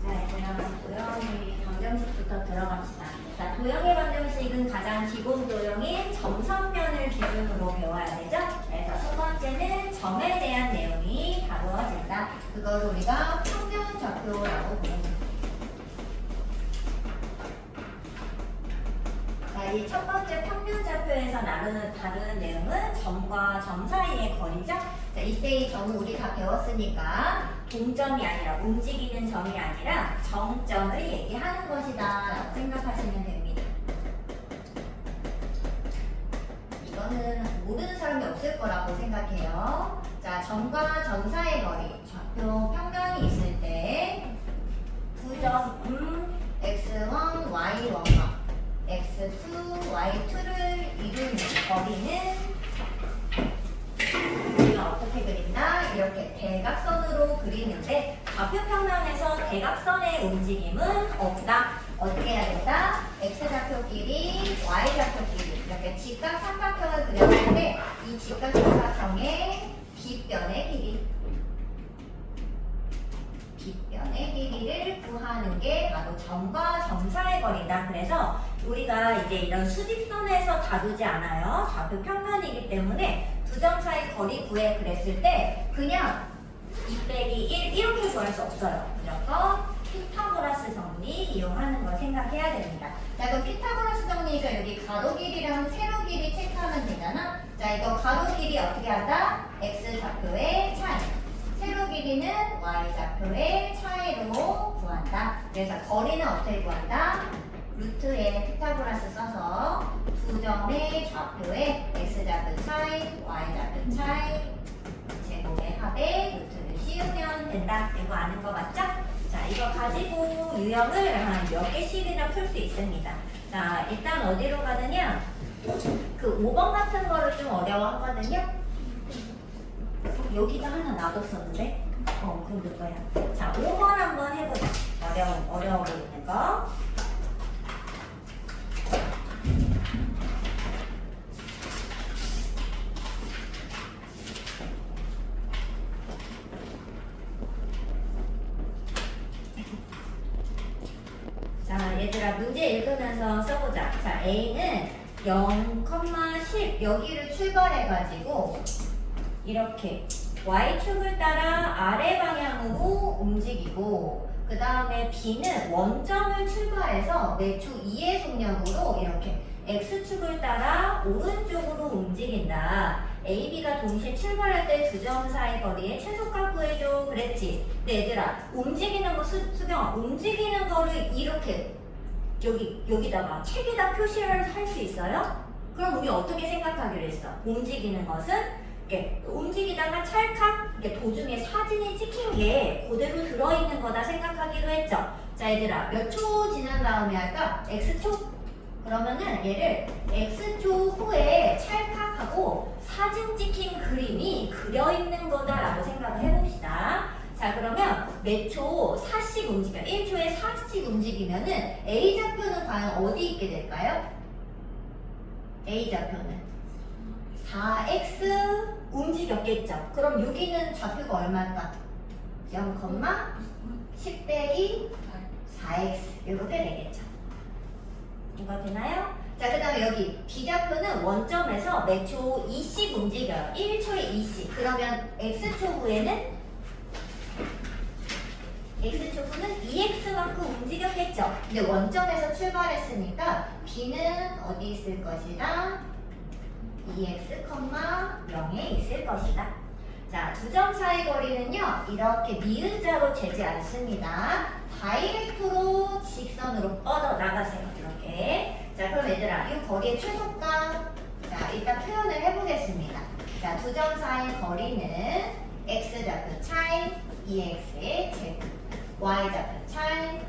자, 얘들아, 도형의 방정식부터 들어갑시다. 자, 도형의 방정식은 가장 기본 도형인 점선면을 기준으로 배워야 되죠? 그래서 첫 번째는 점에 대한 내용이 다루어진다. 그걸 우리가 평면 좌표라고 부릅니다. 자, 이 첫 번째 평면 좌표에서 다루는 내용은 점과 점 사이의 거리죠? 자, 이때 이 점은 우리 다 배웠으니까 동점이 아니라 움직이는 점이 아니라 정점을 얘기하는 것이다 라고 생각하시면 됩니다. 이거는 모르는 사람이 없을 거라고 생각해요. 자, 점과 점 사이의 거리, 좌표 평면이 있을 때 두 점 x1, y1과 x2, y2를 이루는 거리는 우리가 어떻게 그린다? 이렇게 대각선으로 그리는데 좌표 평면에서 대각선의 움직임은 없다. 어떻게 해야 된다? x좌표 길이, y좌표 길이 이렇게 직각 삼각형을 그렸을 때 이 직각 삼각형의 빗변의 길이를 구하는 게 바로 점과 점 사이의 거리다. 그래서 우리가 이제 이런 수직선에서 다루지 않아요. 좌표 평면이기 때문에 두 점 사이 거리 구해 그랬을 때 그냥 2 빼기 1 이렇게 구할 수 없어요. 무조건 피타고라스 정리 이용하는 걸 생각해야 됩니다. 자, 그럼 피타고라스 정리니까 여기 가로 길이랑 세로 길이 체크하면 되잖아. 자, 이거 가로 길이 어떻게 한다? x좌표의 차이. 세로 길이는 y좌표의 차이로 구한다. 그래서 거리는 어떻게 구한다? 루트에 피타고라스 써서 두 점의 좌표에 x좌표 차이, y좌표 차이 제곱의 합에 루트를 씌우면 된다. 이거 아는 거 맞죠? 자, 이거 가지고 유형을 한 몇 개씩이나 풀 수 있습니다. 자, 일단 어디로 가느냐? 그 5번 같은 거를 좀 어려워하거든요. 여기다 하나 놔뒀었는데 그럼 될 거야. 자, 5번 한번 해보자. 어려워 보이는 거. 자, 얘들아 문제 읽으면서 써보자. 자, A는 0,10 여기를 출발해가지고 이렇게 Y축을 따라 아래 방향으로 움직이고 그 다음에 B는 원점을 출발해서 매축 2의 속력으로 이렇게 X축을 따라 오른쪽으로 움직인다. A, B가 동시에 출발할 때 두 점 사이 거리의 최소값 구해줘 그랬지. 근데 얘들아 움직이는 거 수경아 움직이는 거를 이렇게 여기다가 책에다 표시를 할 수 있어요? 그럼 우리 어떻게 생각하기로 했어? 움직이는 것은 이렇게 움직이다가 찰칵 이렇게 도중에 사진이 찍힌 게 그대로 들어있는 거다 생각하기로 했죠. 자, 얘들아 몇 초 지난 다음에 할까? X초? 그러면은 얘를 X초 후에 찰칵하고 사진 찍힌 그림이 그려있는 거다라고 생각을 해봅시다. 자, 그러면 몇 초 4씩 움직여 1초에 4씩 움직이면은 A좌표는 과연 어디 있게 될까요? A좌표는 4x 움직였겠죠. 그럼 여기는 좌표가 얼마일까? 0,10 빼기 4x 이렇게 되겠죠. 이거 되나요? 자, 그 다음에 여기 B좌표는 원점에서 몇 초 2씩 움직여요. 1초에 2씩. 그러면 x초 후에는 x초 후는 2x만큼 움직였겠죠. 근데 원점에서 출발했으니까 B는 어디 있을 것이다? 2x, 0에 있을 것이다. 자, 두 점 사이 거리는요 이렇게 니은자로 재지 않습니다. 다이렉트로 직선으로 뻗어 나가세요. 이렇게. 자, 그럼 얘들아 이 거리의 최소값 자 일단 표현을 해보겠습니다. 자, 두 점 사이 거리는 x좌표 차이 2x의 제곱 y좌표 차이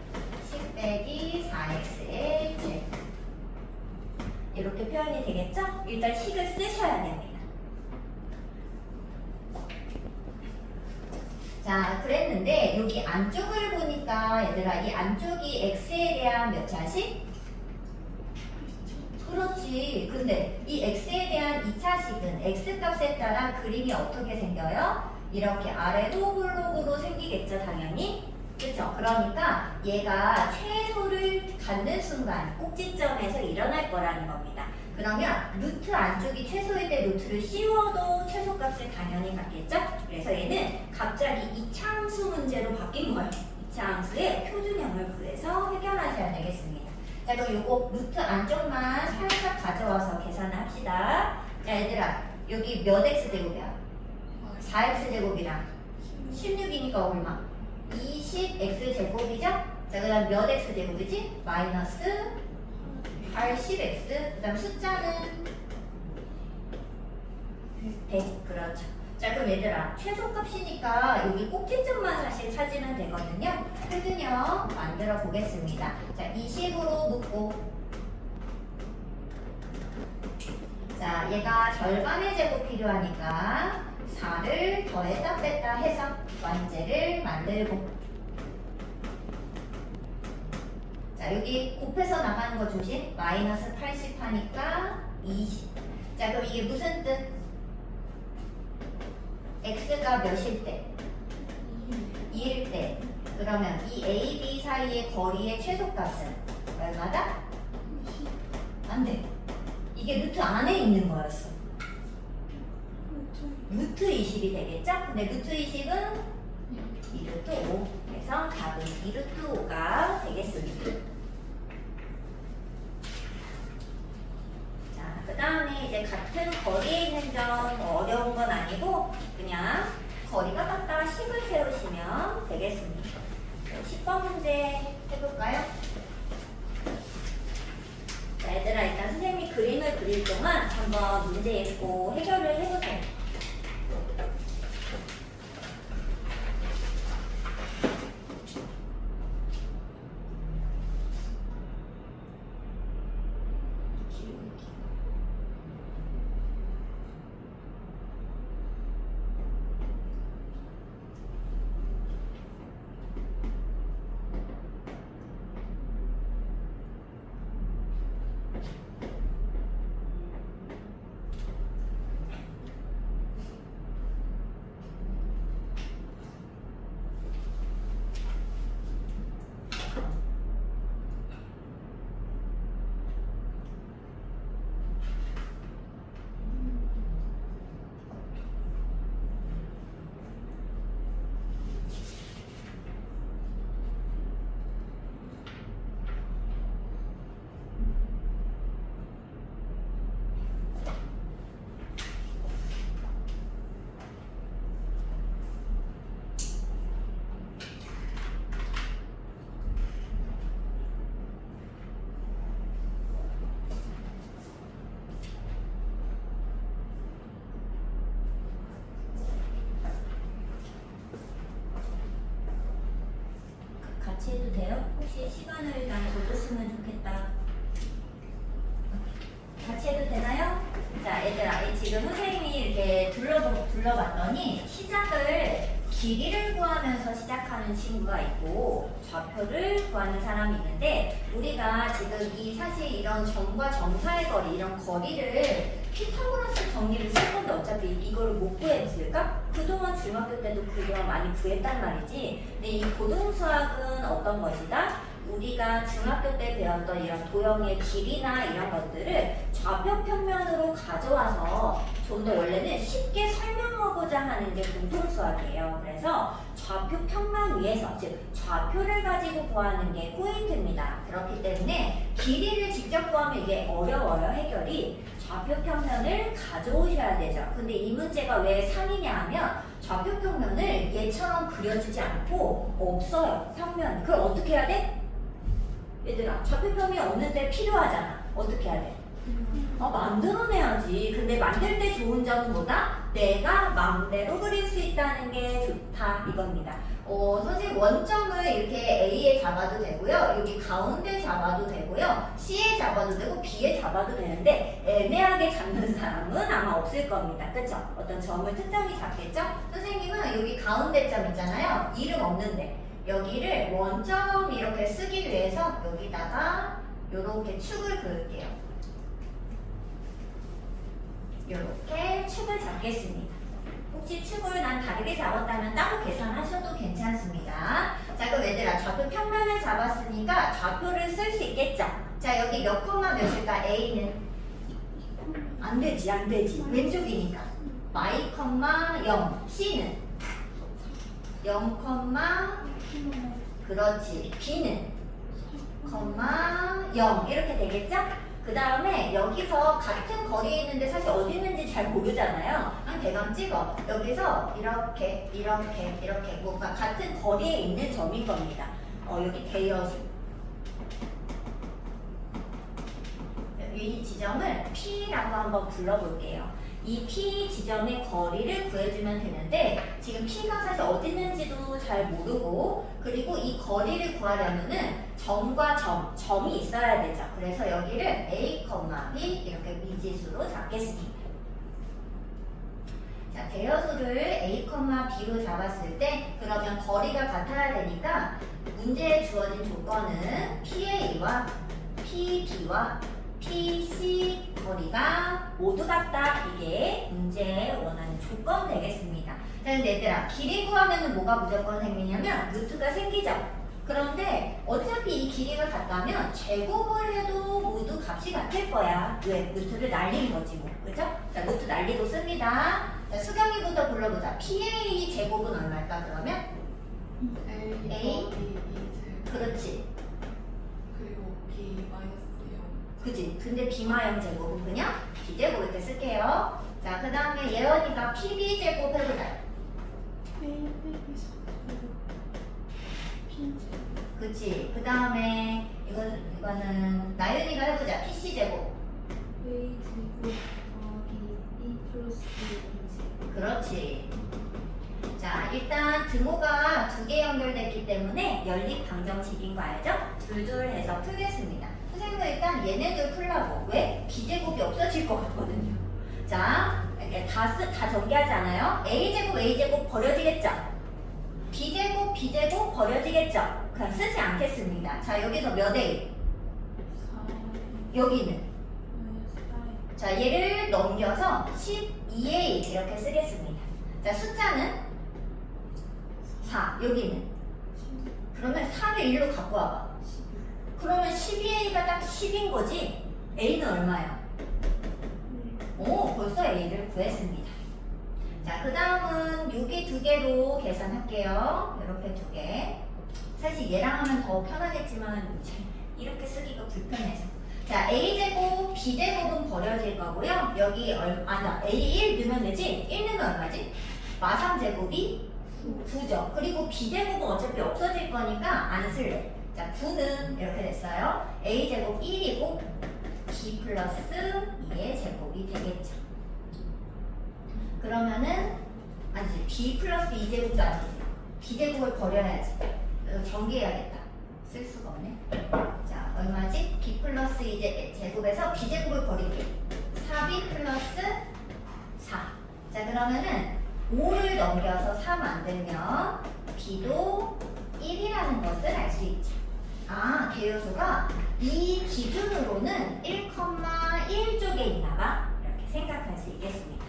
10 빼기 4x의 제곱 이렇게 표현이 되겠죠? 일단 식을 쓰셔야 됩니다. 자, 그랬는데 여기 안쪽을 보니까 얘들아 이 안쪽이 x에 대한 몇 차식? 그렇지. 근데 이 x에 대한 2차식은 x값에 따라 그림이 어떻게 생겨요? 이렇게 아래도 블록으로 생기겠죠, 당연히. 그쵸? 그러니까 얘가 최소를 갖는 순간 꼭지점에서 일어날 거라는 겁니다. 그러면 루트 안쪽이 최소일 때 루트를 씌워도 최소값을 당연히 갖겠죠? 그래서 얘는 갑자기 이차함수 문제로 바뀐 거예요. 이차함수의 표준형을 구해서 해결하셔야 되겠습니다. 자, 그럼 요거 루트 안쪽만 살짝 가져와서 계산을 합시다. 자, 얘들아, 여기 몇 x제곱이야? 4x제곱이랑 16이니까 얼마? 20x제곱이죠? 자, 그 다음 몇 x제곱이지? 마이너스 80x. 그 다음 숫자는 100. 그렇죠. 자, 그럼 얘들아, 최소값이니까 여기 꼭지점만 사실 찾으면 되거든요. 표준형 만들어 보겠습니다. 자, 이 식으로 묶고, 자, 얘가 절반의 제곱 필요하니까 4를 더했다 뺐다 해서 완제를 만들고, 자, 여기 곱해서 나가는 거 조심. 마이너스 80 하니까 20. 자, 그럼 이게 무슨 뜻? x가 몇일 때? 2일 때. 그러면 이 a, b 사이의 거리의 최소값은 얼마다? 안 돼. 이게 루트 안에 있는 거였어. 루트 20이 되겠죠? 근데 루트 20은 2루트 5. 그래서 답은 2루트 5가 되겠습니다. 자, 그 다음에 이제 같은 거리에 있는 점 어려운 건 아니고 그냥 거리가 같다 식을 세우시면 되겠습니다. 10번 문제 해볼까요? 자, 얘들아, 일단 선생님이 그림을 그릴 동안 한번 문제 읽고 해결을 해보세요. 같이 해도 돼요? 혹시 시간을 난 더 줬으면 좋겠다. 같이 해도 되나요? 자, 얘들아, 지금 선생님이 이렇게 둘러봤더니 시작을 길이를 구하면서 시작하는 친구가 있고 좌표를 구하는 사람이 있는데 우리가 지금 사실 이런 점과 점 사이의 거리, 이런 거리를 피타고라스 정리를 쓸 건데 어차피 이걸 못 구했을까? 그동안 중학교 때도 그동안 많이 구했단 말이지. 근데 이 고등수학은 어떤 것이다? 우리가 중학교 때 배웠던 이런 도형의 길이나 이런 것들을 좌표 평면으로 가져와서 좀 더 원래는 쉽게 설명하고자 하는 게 공통수학이에요. 그래서 좌표 평면 위에서, 즉 좌표를 가지고 구하는 게 포인트입니다. 그렇기 때문에 길이를 직접 구하면 이게 어려워요, 해결이. 좌표 평면을 가져오셔야 되죠. 근데 이 문제가 왜 상이냐 하면 좌표 평면을 얘처럼 그려주지 않고 없어요, 평면. 그걸 어떻게 해야 돼? 얘들아, 좌표 평면이 없는데 필요하잖아. 어떻게 해야 돼? 만들어내야지. 근데 만들 때 좋은 점은 뭐다? 내가 마음대로 그릴 수 있다는 게 좋다, 이겁니다. 선생님 원점을 이렇게 A에 잡아도 되고요. 여기 가운데 잡아도 되고요. C에 잡아도 되고 B에 잡아도 되는데 애매하게 잡는 사람은 아마 없을 겁니다. 그쵸? 어떤 점을 특정히 잡겠죠? 선생님은 여기 가운데 점 있잖아요. 이름 없는데 여기를 원점 이렇게 쓰기 위해서 여기다가 이렇게 축을 그을게요. 이렇게 축을 잡겠습니다. 혹시 축을 난 다르게 잡았다면 따로 계산하셔도 괜찮습니다. 자, 그럼 얘들아 좌표 평면을 잡았으니까 좌표를 쓸 수 있겠죠? 자, 여기 몇 콤마 몇일까? A는 안 되지. 왼쪽이니까 y, 0, C는 0, 그렇지. B는 0 이렇게 되겠죠? 그 다음에 여기서 같은 거리에 있는데 사실 어디 있는지 잘 모르잖아요. 그냥 대강 찍어. 여기서 이렇게 뭔가 같은 거리에 있는 점인 겁니다. 여기 대여수. 이 지점을 P라고 한번 불러볼게요. 이 P 지점의 거리를 구해주면 되는데 지금 P가 사실 어디 있는지도 잘 모르고 그리고 이 거리를 구하려면은 점과 점이 있어야 되죠. 그래서 여기를 A, B 이렇게 미지수로 잡겠습니다. 자, 대여수를 A, B로 잡았을 때 그러면 거리가 같아야 되니까 문제에 주어진 조건은 PA와 PB와 PC 거리가 모두 같다. 이게 문제에 원하는 조건 되겠습니다. 자, 근데 얘들아 길이 구하면 뭐가 무조건 생기냐면 루트가 생기죠. 그런데 어차피 이 길이가 같다면 제곱을 해도 모두 값이 같을 거야. 왜? 루트를 날린 거지 뭐. 그죠? 자, 루트 날리고 씁니다. 자, 수경이부터 불러보자. PA 제곱은 얼마일까 그러면? A 그렇지. 그리고 B 마이너스 0. 그지? 근데 비마0 제곱은 그냥 B제곱 이렇게 쓸게요. 자, 그 다음에 예언이가 PB 제곱 해보자. A 빼기 4제곱 B 제곱. 그치? 그 다음에 이거는 나윤이가 해보자. PC 제곱. A 제곱 더하기 B 플러스 B 제곱. 그렇지. 자, 일단 등호가 두 개 연결됐기 때문에 연립 방정식인 거 알죠? 둘둘 해서 풀겠습니다. 선생님은 일단 얘네들 풀라고. 왜? B제곱이 없어질 것 같거든요. 자, 이렇게 다 전개하잖아요. A제곱 버려지겠죠? B제곱 버려지겠죠? 그럼 쓰지 않겠습니다. 자, 여기서 몇 A? 4 여기는? 마이너스 8. 자, 얘를 넘겨서 12A 이렇게 쓰겠습니다. 자, 숫자는 4, 여기는? 그러면 4를 1로 갖고 와봐. 그러면 12A가 딱 10인 거지? A는 얼마야? 오, 벌써 A를 구했습니다. 자, 그 다음은 여기 두 개로 계산할게요. 이렇게 두 개. 사실 얘랑 하면 더 편하겠지만 이렇게 쓰기가 불편해서. 자, A제곱, B제곱은 버려질 거고요. 여기 A1 넣으면 되지? 1 넣으면 얼마지? 마삼제곱이 9죠. 그리고 B제곱은 어차피 없어질 거니까 안 쓸래. 자, 9는 이렇게 됐어요. A제곱 1이고 B 플러스 2의 제곱이 되겠죠. 그러면은 아니지. B 플러스 2제곱도 아니지. B제곱을 버려야지. 전개해야겠다. 쓸 수가 없네. 자, 얼마지? B 플러스 2제곱에서 B제곱을 버릴게. 4B 플러스 4. 자, 그러면은 5를 넘겨서 3 만들면 B도 1이라는 것을 알 수 있죠. 아, 개요수가 이 기준으로는 1,1 쪽에 있나봐. 이렇게 생각할 수 있겠습니다.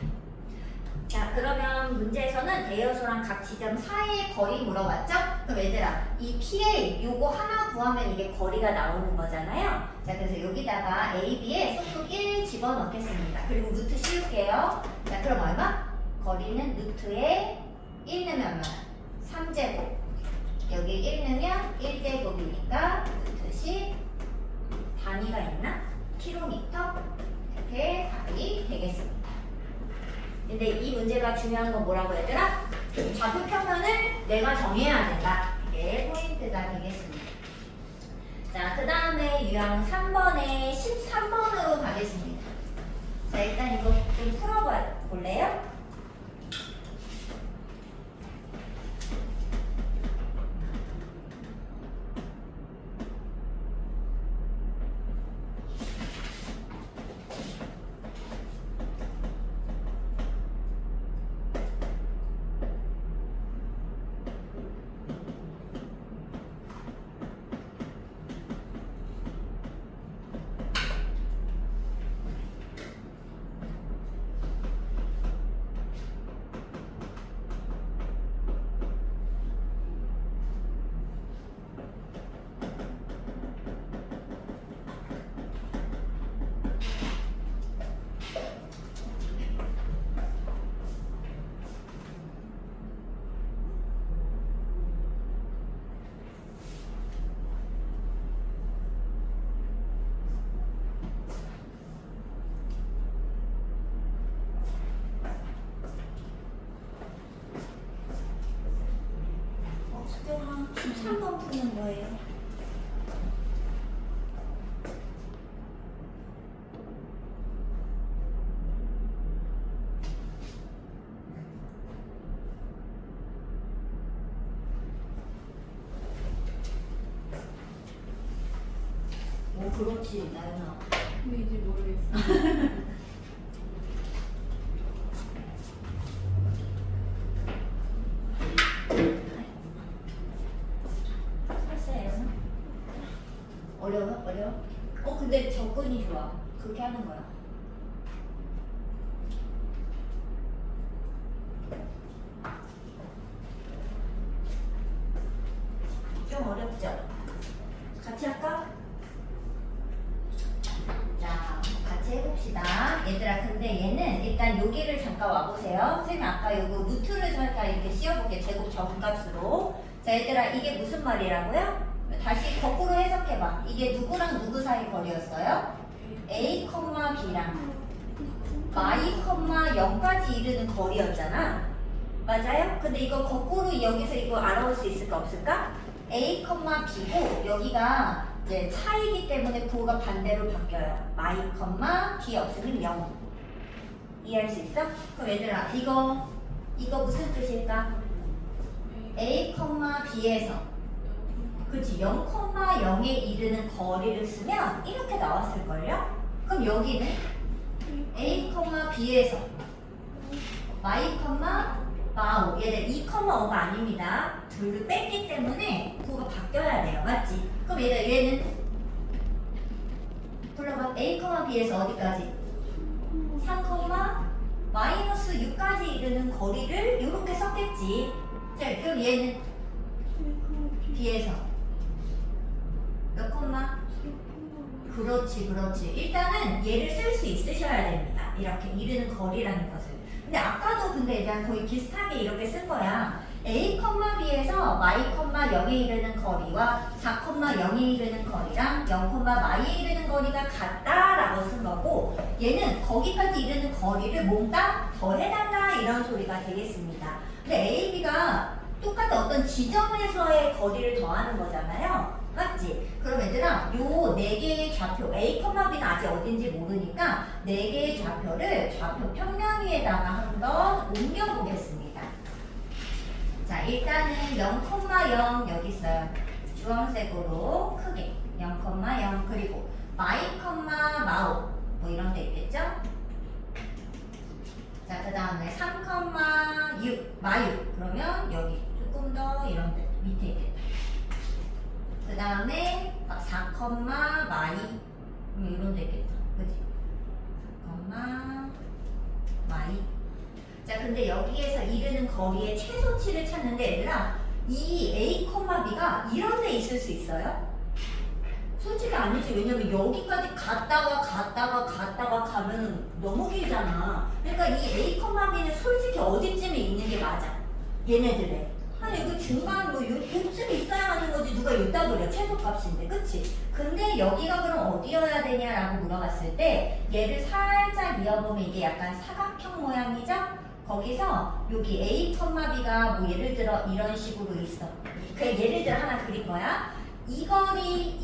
자, 그러면 문제에서는 대여수랑 각 지점 사이의 거리 물어봤죠? 그럼 얘들아, 이 PA 요거 하나 구하면 이게 거리가 나오는 거잖아요. 자, 그래서 여기다가 AB에 소수 1 집어넣겠습니다. 그리고 루트 씌울게요. 자, 그럼 얼마? 거리는 루트에 1 넣으면 얼마나? 3제곱. 여기 1 넣으면 1제곱이니까 루트 10. 단위가 있나? 킬로미터? 이렇게 답이 되겠습니다. 근데 이 문제가 중요한 건 뭐라고 얘들아? 좌표 평면을 내가 정해야 된다. 이게 포인트가 되겠습니다. 자, 그 다음에 유형 3번에 13번으로 가겠습니다. 자, 일단 이거 좀 풀어볼래요? 수영아 13번 푸는 거예요. 오, 그렇지, 나연아. 근데 이제 모르겠어. 했어요. 어려워? 어려워? 근데 접근이 좋아. 그렇게 하는 거야. 좀 어렵죠? 같이 할까? 자, 같이 해봅시다. 얘들아, 근데 얘는 일단 여기를 잠깐 와보세요. 선생님 아까 요거 루트를 잠깐 이렇게 씌워볼게요. 제곱 정값으로. 자, 얘들아, 이게 무슨 말이라고요? 다시 거꾸로 해석해봐. 이게 누구랑 누구 사이 거리였어요? A, B랑 y, 0까지 이르는 거리였잖아. 맞아요? 근데 이거 거꾸로 여기서 이거 알아볼 수 있을까 없을까? A, B고 여기가 이제 차이기 때문에 부호가 반대로 바뀌어요. y, B 없으면 0. 이해할 수 있어? 그럼 얘들아 이거 무슨 뜻일까? A, B에서 그치 0,0에 이르는 거리를 쓰면 이렇게 나왔을걸요? 그럼 여기는 A, B에서 y, 마오 얘들 2,5가 아닙니다. 둘을 뺐기 때문에 부호가 바뀌어야 돼요. 맞지? 그럼 얘는 불러봐. A, B에서 어디까지? 3, 마이너스 6까지 이르는 거리를 이렇게 썼겠지. 자, 그럼 얘는 B에서 몇 콤마? 그렇지. 일단은 얘를 쓸 수 있으셔야 됩니다. 이렇게 이르는 거리라는 것을. 근데 아까도 근데 그냥 거의 비슷하게 이렇게 쓴 거야. A, B에서 y, 0에 이르는 거리와 4, 0에 이르는 거리랑 0, y에 이르는 거리가 같다라고 쓴 거고 얘는 거기까지 이르는 거리를 몽땅 더해달라 이런 소리가 되겠습니다. 근데 A, B가 똑같은 어떤 지점에서의 거리를 더하는 거잖아요. 맞지? 그럼 얘들아 요 4개의 좌표 A, B는 아직 어딘지 모르니까 4개의 좌표를 좌표 평면 위에다가 한번 옮겨보겠습니다. 자 일단은 0,0 여기 있어요. 주황색으로 크게 0,0 그리고 y, 마오 뭐 이런 데 있겠죠? 자 그 다음에 3,6 마유 그러면 여기 조금 더 이런 데 밑에 있겠다. 그 다음에 4, 마이 이런 데 있겠죠. 그치? 4, 마이. 자 근데 여기에서 이르는 거리의 최소치를 찾는데 얘들아 이 A, B가 이런 데 있을 수 있어요? 솔직히 아니지. 왜냐면 여기까지 갔다가 가면은 너무 길잖아. 그러니까 이 A, B는 솔직히 어디쯤에 있는 게 맞아. 얘네들에. 아니 그 중간 뭐 요쯤 있어야 하는 거지 누가 여기다 그래. 최소값인데 그치? 근데 여기가 그럼 어디여야 되냐라고 물어봤을 때 얘를 살짝 이어보면 이게 약간 사각형 모양이죠? 거기서 여기 A, B가 뭐 예를 들어 이런 식으로 있어. 그 예를 들어 하나 그린 거야. 이 거리를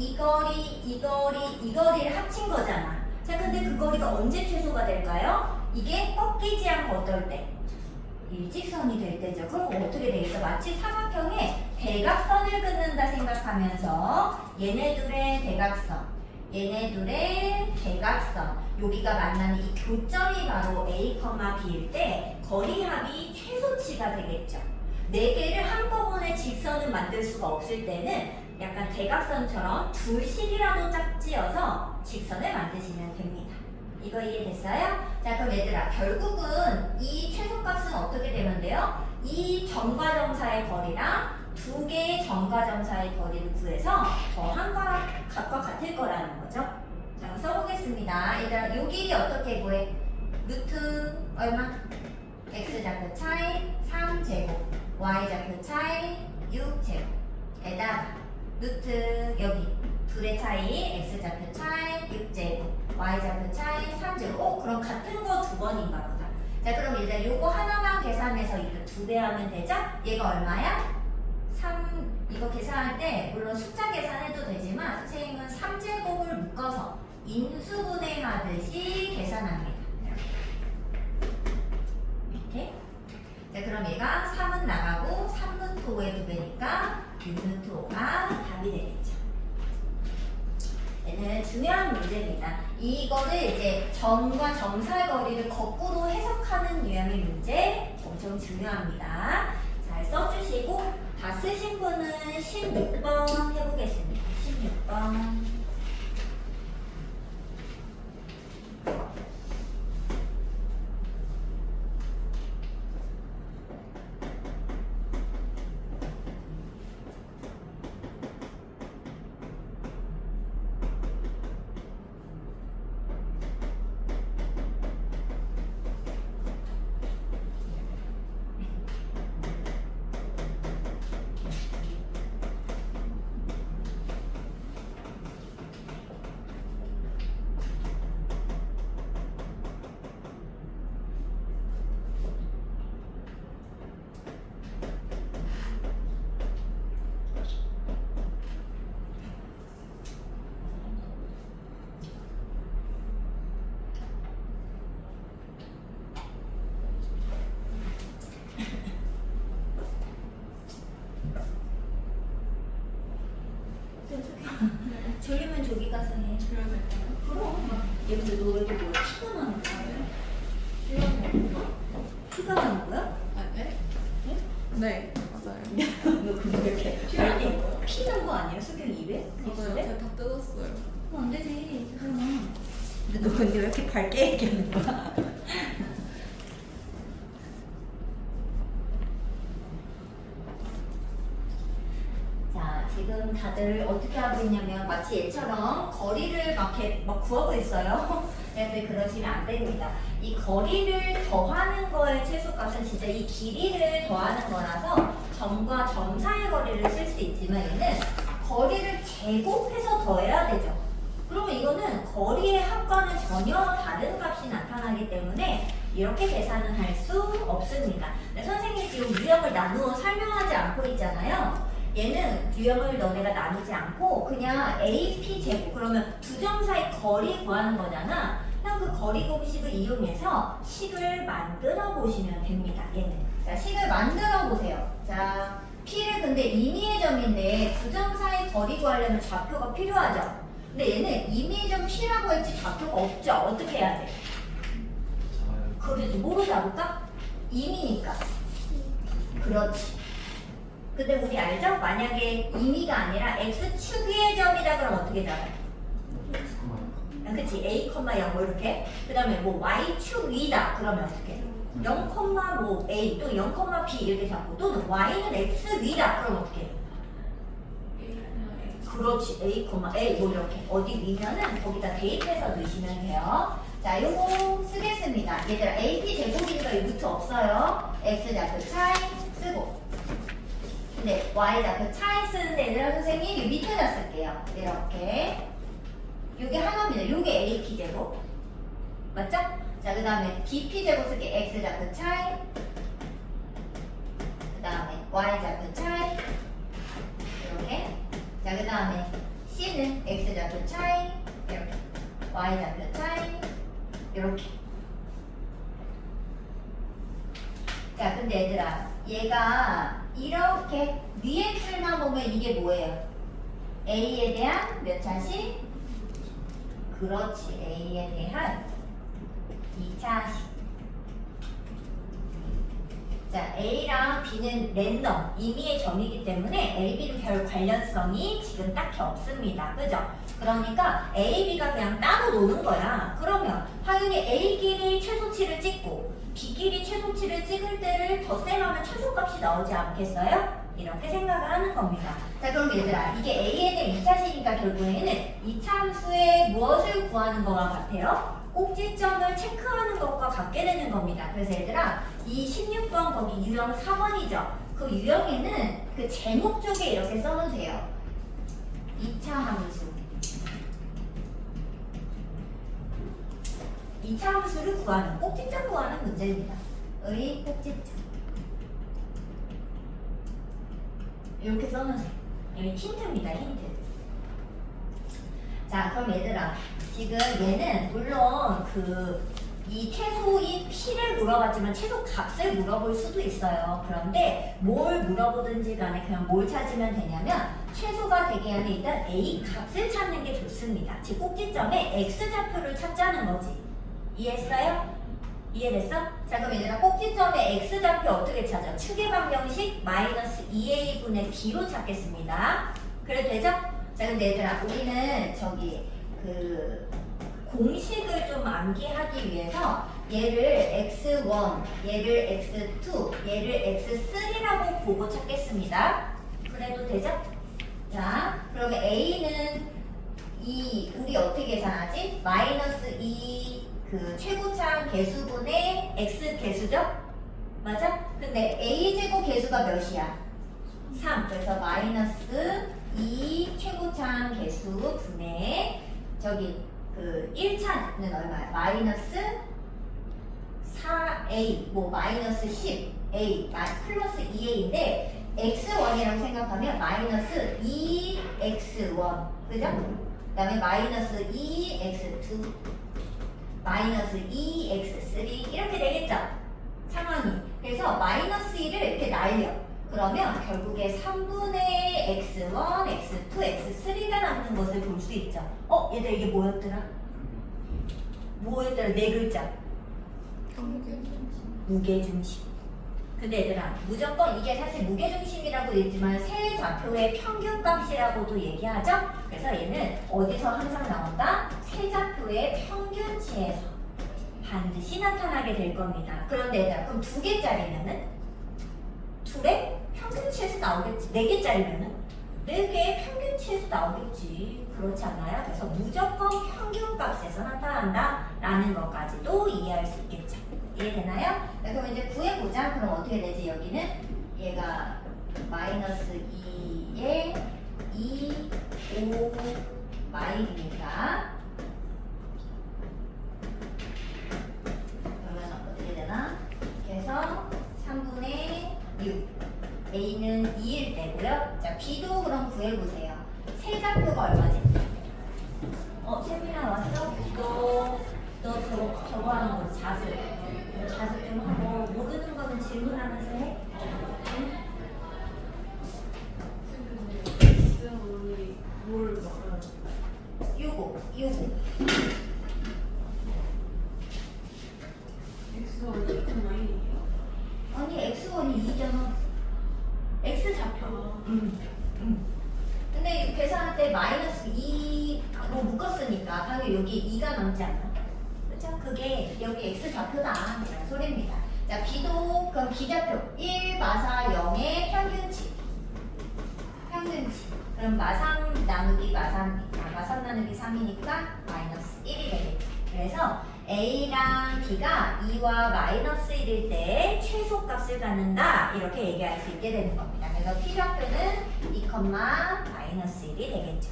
합친 거잖아. 자 근데 그 거리가 언제 최소가 될까요? 이게 꺾이지 않고 어떨 때? 일직선이 될 때죠. 그럼 어떻게 되겠어? 마치 사각형에 대각선을 긋는다 생각하면서 얘네들의 대각선 여기가 만나는 이 교점이 바로 A, B일 때 거리합이 최소치가 되겠죠. 4개를 한꺼번에 직선을 만들 수가 없을 때는 약간 대각선처럼 둘씩이라도 짝지어서 직선을 만드시면 됩니다. 이거 이해됐어요? 자 그럼 얘들아 결국은 이 최소값은 어떻게 되면 돼요? 이 점과점사의 거리랑 2개의 점과점사의 거리를 구해서 더한 거랑 값과 같을 거라는 거죠. 자 그럼 써보겠습니다. 얘들아 요 길이 어떻게 구해? 루트 얼마? x좌표 차이 3제곱 y좌표 차이 6제곱 에다가 루트 여기 둘의 차이 x좌표 차이 6제곱 y좌표 차이 3제곱 그럼 같은 거 2번인가 보다. 자 그럼 일단 요거 하나만 계산해서 이거 2배 하면 되죠? 얘가 얼마야? 3 이거 계산할 때 물론 숫자 계산해도 되지만 선생님은 3제곱을 묶어서 인수분해하듯이 계산합니다. 이렇게. 자, 그럼 얘가 3은 나가고 3루트 5의 2배니까 6루트 5가 답이 되겠죠. 얘는 중요한 문제입니다. 이거를 이제 점과 점사의 거리를 거꾸로 해석하는 유형의 문제 엄청 중요합니다. 잘 써주시고 다 쓰신 분은 16번 해보겠습니다. 16번. 졸리면 저기 가서 해. 그래야 될까요? 그럼. 얘 근데 너 왜 이렇게 뭐야? 피가 나는 거야? 피가 나는 거야? 아, 네? 네? 네, 맞아요. 너 근데 왜 이렇게 밝게 피난 거 아니야? 수경 입에? 맞아요. 입술에? 제가 다 뜯었어요. 안 되지. 그러면. 근데 너 근데 왜 이렇게 밝게 얘기하는 거야? 자, 지금 다들 어떻게 하고 있냐면 마치 얘처럼 거리를 막 구하고 있어요. 네, 근데 그러시면 안 됩니다. 이 거리를 더하는 거의 최소값은 진짜 이 길이를 더하는 거라서 점과 점 사이의 거리를 쓸 수 있지만 얘는 거리를 제곱해서 더해야 되죠. 그러면 이거는 거리의 합과는 전혀 다른 값이 나타나기 때문에 이렇게 계산은 할 수 없습니다. 근데 선생님이 지금 유형을 나누어 설명하지 않고 있잖아요. 얘는 유형을 너네가 나누지 않고 그냥 AP 제곱 그러면 두 점 사이 거리 구하는 거잖아. 그냥 그 거리 공식을 이용해서 식을 만들어 보시면 됩니다. 얘는. 자, 식을 만들어 보세요. 자, P를 근데 임의의 점인데 두 점 사이 거리 구하려면 좌표가 필요하죠. 근데 얘는 임의의 점 P라고 했지 좌표가 없죠. 어떻게 해야 돼? 그러지 뭐로 잡을까? 임의니까. 그렇지. 근데 우리 알죠? 만약에 임의가 아니라 x축의 점이다 그러면 어떻게 잡아요? 그치? a, 0 뭐 이렇게. 그 다음에 뭐 y축 위다 그러면 어떻게? 0, 뭐 a 또 0, b 이렇게 잡고 또는 y는 x 위다 그러면 어떻게 해요? 그렇지. a, a 뭐 이렇게 어디 위면은 거기다 대입해서 넣으시면 돼요. 자, 요거 쓰겠습니다. 얘들아 AP 제곱이니까 이 루트 없어요. x 좌표 차이 쓰고 근데 y 좌표 차이 쓰는데 얘들아 선생님 이 밑에다 쓸게요. 이렇게 요게 하나입니다. 요게 AP 제곱 맞죠? 자, 그 다음에 BP 제곱 쓸게. x 좌표 차이 그 다음에 y 좌표 차이 이렇게 자, 그 다음에 C는 x 좌표 차이 이렇게 y 좌표 차이 이렇게. 자, 근데 얘들아 얘가 이렇게 위에 줄만 보면 이게 뭐예요? A에 대한 몇 차식? 그렇지. A에 대한 2차식. 자, A랑 B는 랜덤, 임의의 점이기 때문에 A, B는 별 관련성이 지금 딱히 없습니다. 그죠? 그러니까 A, B가 그냥 따로 노는 거야. 그러면 당연히 A끼리 최소치를 찍고 B끼리 최소치를 찍을 때를 덧셈하면 최소값이 나오지 않겠어요? 이렇게 생각을 하는 겁니다. 자, 그럼 얘들아 이게 A에 대한 2차식이니까 결국에는 2차 함수의 무엇을 구하는 거와 같아요? 꼭지점을 체크하는 것과 같게 되는 겁니다. 그래서 얘들아 이 16번 거기 유형 4번이죠. 그 유형에는 그 제목 쪽에 이렇게 써놓으세요. 2차 함수. 2차 함수를 구하는 꼭지점 구하는 문제입니다. 의 꼭지점. 이렇게 써놓으세요. 여기 힌트입니다, 힌트. 자, 그럼 얘들아, 지금 얘는 물론 이 최소인 P를 물어봤지만 최소 값을 물어볼 수도 있어요. 그런데 뭘 물어보든지 간에 그냥 뭘 찾으면 되냐면 최소가 되게 하면 일단 A 값을 찾는 게 좋습니다. 즉 꼭지점에 X좌표를 찾자는 거지. 이해했어요? 이해됐어? 자, 그럼 얘들아 꼭지점에 X좌표 어떻게 찾아? 축의 방정식 마이너스 2A분의 B로 찾겠습니다. 그래도 되죠? 자, 근데 얘들아 우리는 저기 공식을 좀 암기하기 위해서 얘를 x1, 얘를 x2, 얘를 x3라고 보고 찾겠습니다. 그래도 되죠? 자, 그러면 a는 우리 어떻게 계산하지? 마이너스 2 최고차항 개수분의 x 개수죠? 맞아? 근데 a제곱 개수가 몇이야? 3. 그래서 마이너스 2 최고차항 개수 분의 저기 1차는 얼마야? 마이너스 4a 뭐 마이너스 10a 플러스 2a인데 x1이라고 생각하면 마이너스 2x1 그죠? 그 다음에 마이너스 2x2 마이너스 2x3 이렇게 되겠죠? 상황이. 그래서 마이너스 2를 이렇게 날려. 그러면 결국에 3분의 x1, x2, x3가 남는 것을 볼 수 있죠. 얘들 이게 뭐였더라? 뭐였더라? 네 글자. 무게중심. 근데 얘들아 무조건 이게 사실 무게중심이라고 되지만 세 좌표의 평균값이라고도 얘기하죠. 그래서 얘는 어디서 항상 나온다? 세 좌표의 평균치에서 반드시 나타나게 될 겁니다. 그런데 얘들아 그럼 2개짜리면은 둘의 평균치에서 나오겠지. 4개짜리면은 4개의 평균치에서 나오겠지. 그렇지 않아요? 그래서 무조건 평균값에서 나타난다 라는 것까지도 이해할 수 있겠죠. 이해되나요? 네, 그럼 이제 구해보자. 그럼 어떻게 되지? 여기는 얘가 마이너스 2에 2, 5 마일이니까 그러면 어떻게 되나? 그래서 3분의 6 A는 2일 때고요. 자, B도 그럼 구해보세요. 세 좌표가 얼마지? 세민아 왔어? 너 저거 하는 거 자습 좀 하고 모르는 거는 질문하면서 해. 응? X1이 뭘 말하는 요거 X1이 2,9이에요? 아니 X1이 2잖아. X 좌표. 근데 계산할 때 마이너스 2로 묶었으니까 당연히 여기 2가 남지 않나? 그렇죠? 그게 여기 X 좌표다 이런 소리입니다. 자, B도 그럼 B좌표 1, 마사 0의 평균치. 그럼 마삼 나누기 마삼 나누기 3이니까 마이너스 1이 되겠죠. 그래서 A랑 B가 2와 마이너스 1일 때 최소값을 갖는다 이렇게 얘기할 수 있게 되는 겁니다. 그래서 P좌표는 2, 마이너스 1이 되겠죠.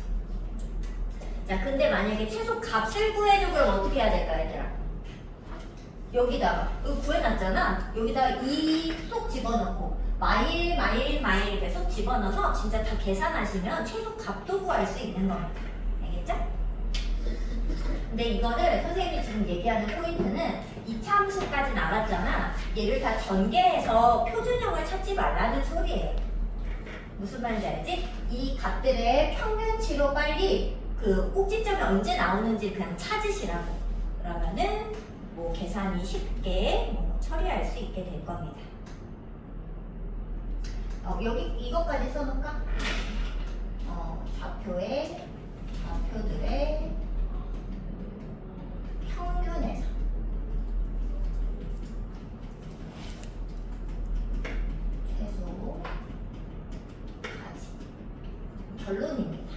자, 근데 만약에 최소값을 구해줘 그럼 어떻게 해야 될까요, 얘들아? 여기다가 이거 구해놨잖아. 여기다가 2 쏙 집어넣고 마일 이렇게 쏙 집어넣어서 진짜 다 계산하시면 최소값도 구할 수 있는 겁니다. 알겠죠? 근데 이거를 선생님이 지금 얘기하는 포인트는 이차 함수까지 나갔잖아. 얘를 다 전개해서 표준형을 찾지 말라는 소리예요. 무슨 말인지 알지? 이 값들의 평균치로 빨리 꼭지점이 언제 나오는지 그냥 찾으시라고. 그러면은 뭐 계산이 쉽게 처리할 수 있게 될 겁니다. 여기 이것까지 써놓을까? 좌표들의 평균에서 최소까지 결론입니다.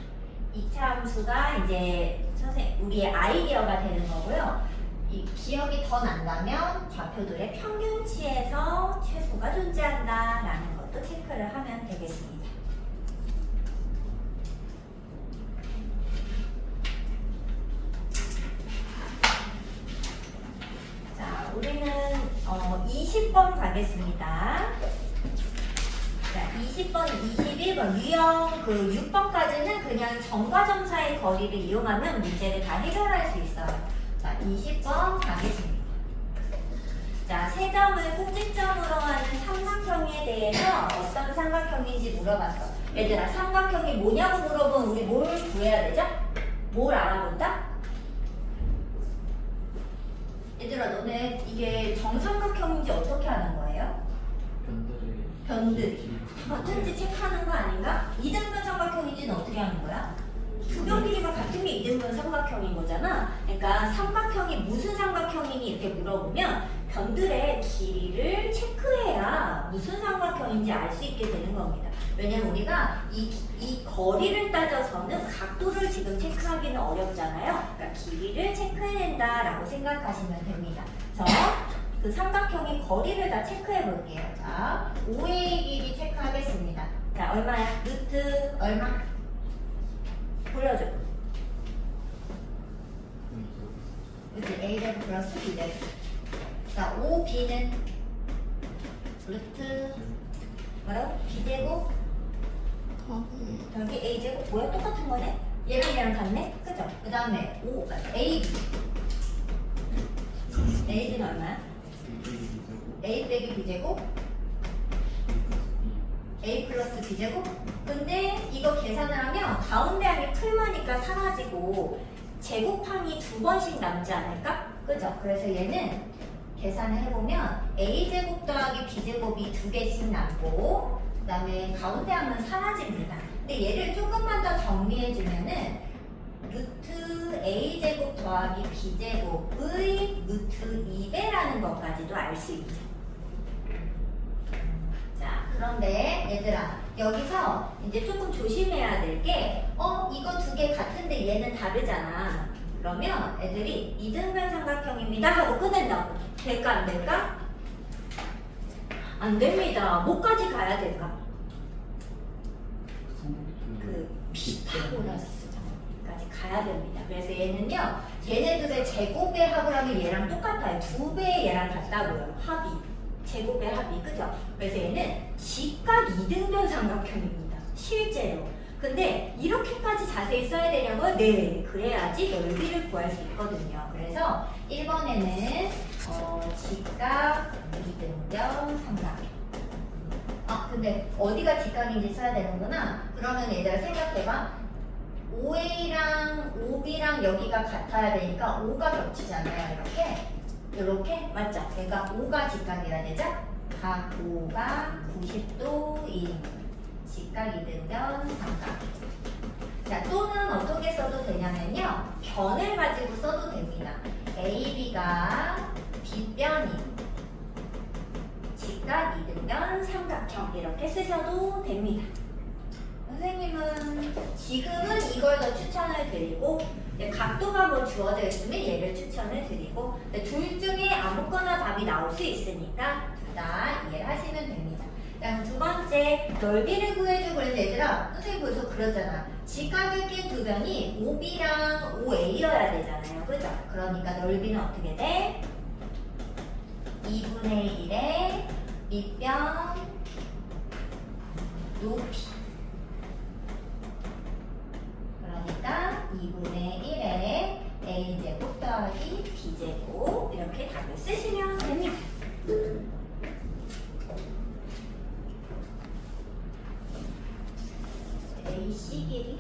2차 함수가 이제 우리의 아이디어가 되는 거고요. 이 기억이 더 난다면 좌표들의 평균치에서 최소가 존재한다라는 것도 체크를 하면 되겠습니다. 자, 우리는 20번 가겠습니다. 자, 20번, 21 21번 유형 그 6번까지는 그냥 점과 점 사이 거리를 이용하면 문제를 다 해결할 수 있어요. 자, 20번 가겠습니다. 자, 세 점을 꼭지점으로 하는 삼각형에 대해서 어떤 삼각형인지 물어봤어. 얘들아, 삼각형이 뭐냐고 물어보면 우리 뭘 구해야 되죠? 뭘 알아본다? 얘들아, 너네 이게 정삼각형인지 어떻게 하는 거예요? 변들이. 같은지 체크하는 거 아닌가? 이등변 삼각형인지는 어떻게 하는 거야? 두변 길이가 같은 게 이등변 삼각형인 거잖아. 그러니까 삼각형이 무슨 삼각형이니 이렇게 물어보면 변들의 길이를 체크해야 무슨 삼각형인지 알 수 있게 되는 겁니다. 왜냐면 우리가 이 거리를 따져서는 각도를 지금 체크하기는 어렵잖아요. 그러니까 길이를 체크해낸다라고 생각하시면 됩니다. 그 삼각형의 거리를 다 체크해 볼게요. 자, 5의 길이 체크하겠습니다. 자, 얼마야? 루트 얼마? 보여줘. 그치? A제곱 플러스 B제곱. 자, 5B는 루트 뭐라고? B제곱 여기 A제곱 뭐야? 똑같은 거네? 얘랑 같네? 그죠? 그 다음에 AB AB는 얼마야? A 빼기 B제곱 A 플러스 B제곱. 근데 이거 계산을 하면 가운데 항이 풀마니까 사라지고 제곱항이 2번씩 남지 않을까? 그죠? 그래서 얘는 계산을 해보면 A제곱 더하기 B제곱이 2개씩 남고 그 다음에 가운데 항은 사라집니다. 근데 얘를 조금만 더 정리해주면은 루트 A제곱 더하기 B제곱의 루트 2배라는 것까지도 알 수 있죠. 자, 그런데 얘들아, 여기서 이제 조금 조심해야 될 게 이거 두 개 같은데 얘는 다르잖아. 그러면 애들이 이등변 삼각형입니다 하고 끝낸다고. 될까 안 될까? 안 됩니다. 뭐까지 가야 될까? 그 피타고라스 까지 가야 됩니다. 그래서 얘는요, 얘네들의 제곱의 합을 하면 얘랑 똑같아요. 2배의 얘랑 같다고요. 합이. 제곱의 합이. 그죠? 그래서 얘는 직각 이등변 삼각형입니다. 실제로. 근데 이렇게까지 자세히 써야 되냐고요? 네. 그래야지 넓이를 구할 수 있거든요. 그래서 1번에는 직각 이등변 삼각형. 근데 어디가 직각인지 써야 되는구나. 그러면 얘들아 생각해봐. OA랑 OB랑 여기가 같아야 되니까 5가 겹치잖아요. 이렇게 맞죠? 그러니까 5가 직각이어야 되죠? 각 5가 90도인 직각 이등변 삼각. 자, 또는 어떻게 써도 되냐면요, 변을 가지고 써도 됩니다. AB가 빗변인 직각 이등변 삼각형 이렇게 쓰셔도 됩니다. 선생님은 지금은 이걸 더 추천을 드리고 각도가 뭐 주어져 있으면 얘를 추천을 드리고 둘 중에 아무거나 답이 나올 수 있으니까 둘 다 이해를 하시면 됩니다. 그다음 두 번째, 넓이를 구해주고 그랬는데 얘들아, 선생님 벌써 그러잖아. 직각을 낀 두 변이 OB랑 OA여야 되잖아요. 그죠? 그러니까 넓이는 어떻게 돼? 2분의 1의 밑변 높이. 그러니까 2분의 1의 A제곱 더하기 B제곱 이렇게 답을 쓰시면 됩니다. AC 길이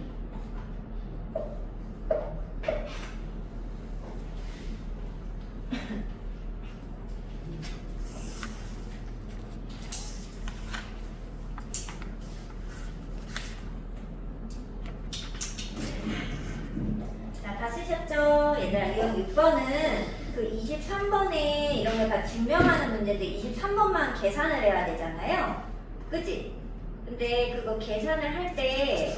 자, 다 쓰셨죠? 얘들아, 이거 6번은 그 23번에 이런 거 다 증명하는 문제인데 23번만 계산을 해야 되잖아요. 그치? 근데 그거 계산을 할 때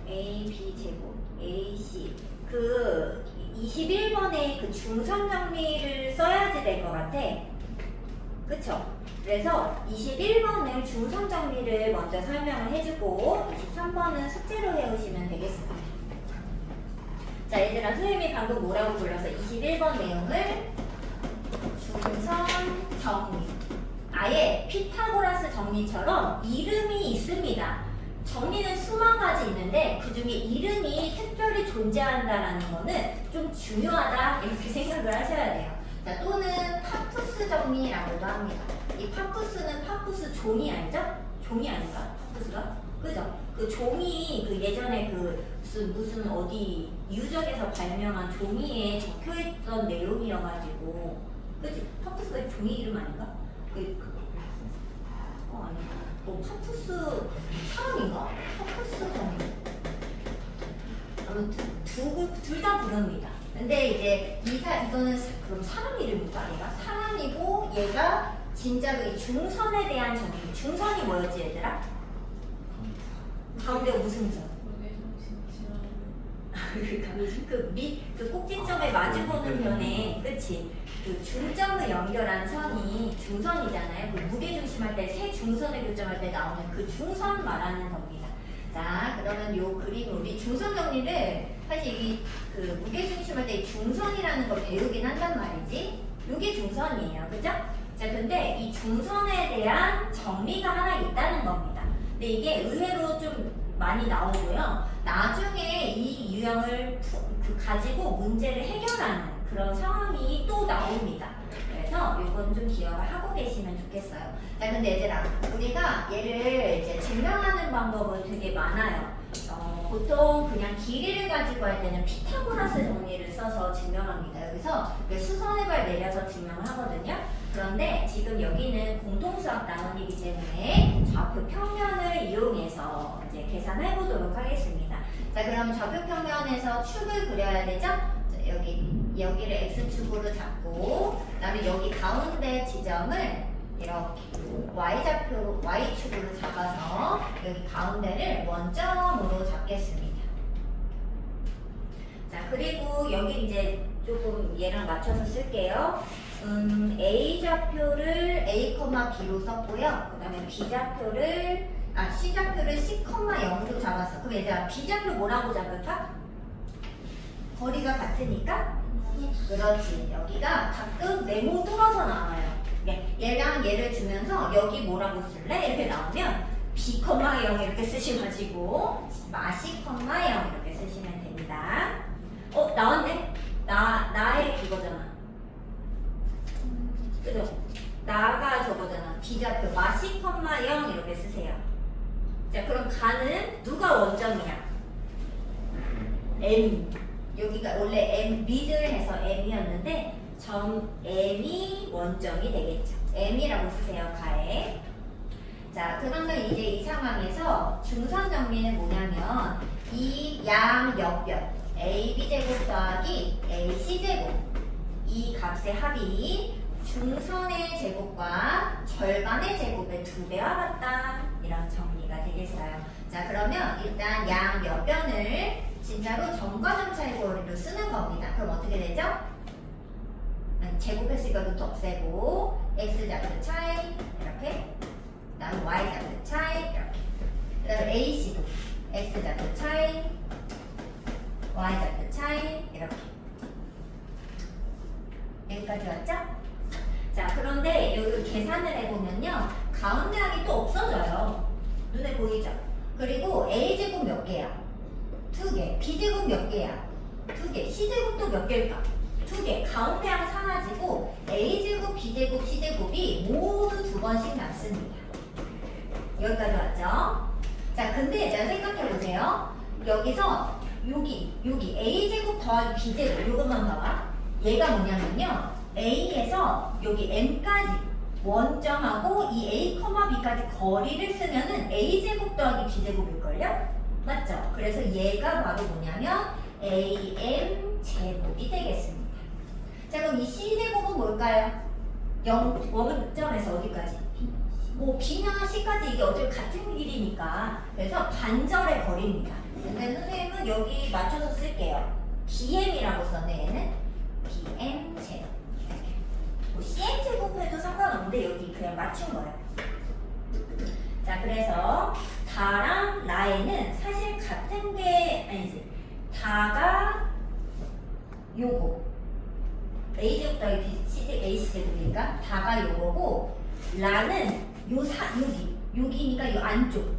A, B 제곱, A, C 그 21번에 그 중선 정리를 써야지 될 것 같아. 그쵸? 그래서 21번을 중선 정리를 먼저 설명을 해주고 23번은 숙제로 해오시면 되겠습니다. 자, 얘들아, 선생님이 방금 뭐라고 불러서 21번 내용을 중선 정리. 아예 피타고라스 정리처럼 이름이 있습니다. 정리는 수만 가지 있는데 그 중에 이름이 특별히 존재한다라는 거는 좀 중요하다 이렇게 생각을 하셔야 돼요. 자, 또는 파푸스 정리라고도 합니다. 이 파푸스는 파푸스 종이 아니죠? 종이 아닌가? 파푸스가? 그죠? 그 종이 그 예전에 그 무슨 어디 유적에서 발명한 종이에 적혀있던 내용이어가지고 그치? 파푸스가 종이 이름 아닌가? 아닌가? 뭐 파푸스 사람인가? 파푸스 정리 아무튼 둘 다 부릅니다. 근데 이제 이거는 그럼 사람 이름인가? 얘가 사람이고 얘가 진짜로 이 중선에 대한 정의. 중선이 뭐였지 얘들아? 가운데 무슨 점? 그 꼭지점에 마주보는 변에 그치? 그 중점을 연결한 선이 중선이잖아요. 그 무게중심 할 때 세 중선을 교점할 때 나오는 그 중선 말하는 겁니다. 자, 그러면 요 그림 우리 중선 정리를 사실 그 무게중심 할 때 중선이라는 걸 배우긴 한단 말이지. 요게 중선이에요. 그죠? 자, 근데 이 중선에 대한 정리가 하나 있다는 겁니다. 근데 이게 의외로 좀 많이 나오고요. 나중에 이 유형을 가지고 문제를 해결하는 그런 상황이 또 나옵니다. 그래서 이건 좀 기억을 하고 계시면 좋겠어요. 자, 근데 얘들아, 우리가 얘를 이제 증명하는 방법은 되게 많아요. 보통 그냥 길이를 가지고 할 때는 피타고라스 정리를 써서 증명합니다. 여기서 수선의 발 내려서 증명을 하거든요. 그런데 지금 여기는 공통수학 단원이기 때문에 좌표 평면을 이용해서 이제 계산해 보도록 하겠습니다. 자, 그럼 좌표 평면에서 축을 그려야 되죠? 자, 여기를 x축으로 잡고 그다음에 여기 가운데 지점을 이렇게 y축으로 잡아서 여기 가운데를 원점으로 잡겠습니다. 자, 그리고 여기 이제 조금 얘랑 맞춰서 쓸게요. A 좌표를 A, B로 썼고요. 그 다음에 B 좌표를 C 좌표를 C, 0로 잡았어. 그럼 얘들아 B 좌표 뭐라고 잡을까? 거리가 같으니까? 그렇지. 여기가 가끔 네모 뚫어서 나와요. 얘랑 얘를 주면서 여기 뭐라고 쓸래? 이렇게 나오면 B, 0 이렇게 쓰셔가지고 마시, 0 이렇게 쓰시면 됩니다. 나왔네? 나의 그거잖아. 그죠? 나가 저거잖아. B좌표 마시, 0 이렇게 쓰세요. 자, 그럼 가는 누가 원점이야? M. 여기가 원래 M 미들해서 M이었는데 점 M이 원점이 되겠죠. M이라고 쓰세요. 가에. 자, 그러면 이제 이 상황에서 중선 정리는 뭐냐면 이 양 옆변 AB제곱 더하기 AC제곱 이 값의 합이 중선의 제곱과 절반의 제곱의 2배와 같다. 이런 정리가 되겠어요. 자, 그러면 일단 양 옆변을 진짜로 점과 점 차이 거리로 쓰는 겁니다. 그럼 어떻게 되죠? 제곱했으니까 루트 없애고 x좌표 차이 이렇게 그 다음 y좌표 차이 이렇게 그 다음에 ac도 x좌표 차이 y좌표 차이 이렇게 여기까지 왔죠? 자, 그런데 여기 계산을 해보면요 가운데 항이 또 없어져요. 눈에 보이죠? 그리고 a제곱 몇 개야? 2개. b제곱 몇 개야? 2개. c제곱도 몇 개일까? 2개. 가운데 항 사라지고 a제곱, b제곱, c제곱이 모두 2번씩 남습니다. 여기까지 왔죠? 자, 근데 자 생각해보세요. 여기서 여기 a제곱 더하기 b제곱 이것만 봐봐. 얘가 뭐냐면요 a에서 여기 m까지 원점하고 이 a, b까지 거리를 쓰면은 a제곱 더하기 b제곱일걸요? 맞죠? 그래서 얘가 바로 뭐냐면 am 제곱이 되겠습니다. 자, 그럼 이 c제곱은 뭘까요? 0점에서 어디까지? 뭐 b나 c까지 이게 어차피 같은 길이니까 그래서 반절의 거리입니다. 근데 선생님은 여기 맞춰서 쓸게요. bm이라고 썼네. 얘는 bm 제곱. 뭐 cm 제곱 해도 상관없는데 여기 그냥 맞춘 거예요. 자, 그래서 다랑 라에는 사실 같은 게 아니지. 다가 요거 a제곱 더하기 ac제곱이니까 다가 요거고 라는 여기니까 요 안쪽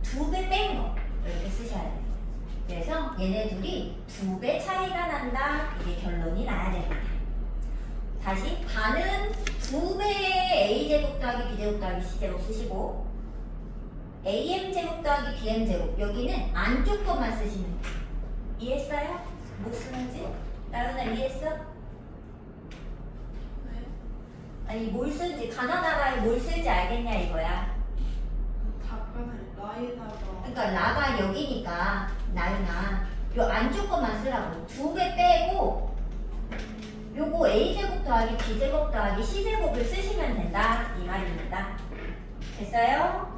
2배 뺀 거 이렇게 쓰셔야 돼요. 그래서 얘네 둘이 2배 차이가 난다. 이게 결론이 나야 됩니다. 다시 반은 2배의 a제곱 더하기 b제곱 더하기 c제곱 쓰시고 am제곱 더하기 bm제곱 여기는 안쪽 것만 쓰시면 돼요. 이해했어요? 뭐 쓰는지? 나연아 이해했어? 네. 아니 뭘 쓰는지 가나다라에 뭘 쓸지 알겠냐 이거야. 답변을 라에다가 그러니까 라가 여기니까 나연아 요 안쪽 것만 쓰라고. 2배 빼고 요거 a제곱 더하기 b제곱 더하기 c제곱을 쓰시면 된다 이 말입니다. 됐어요?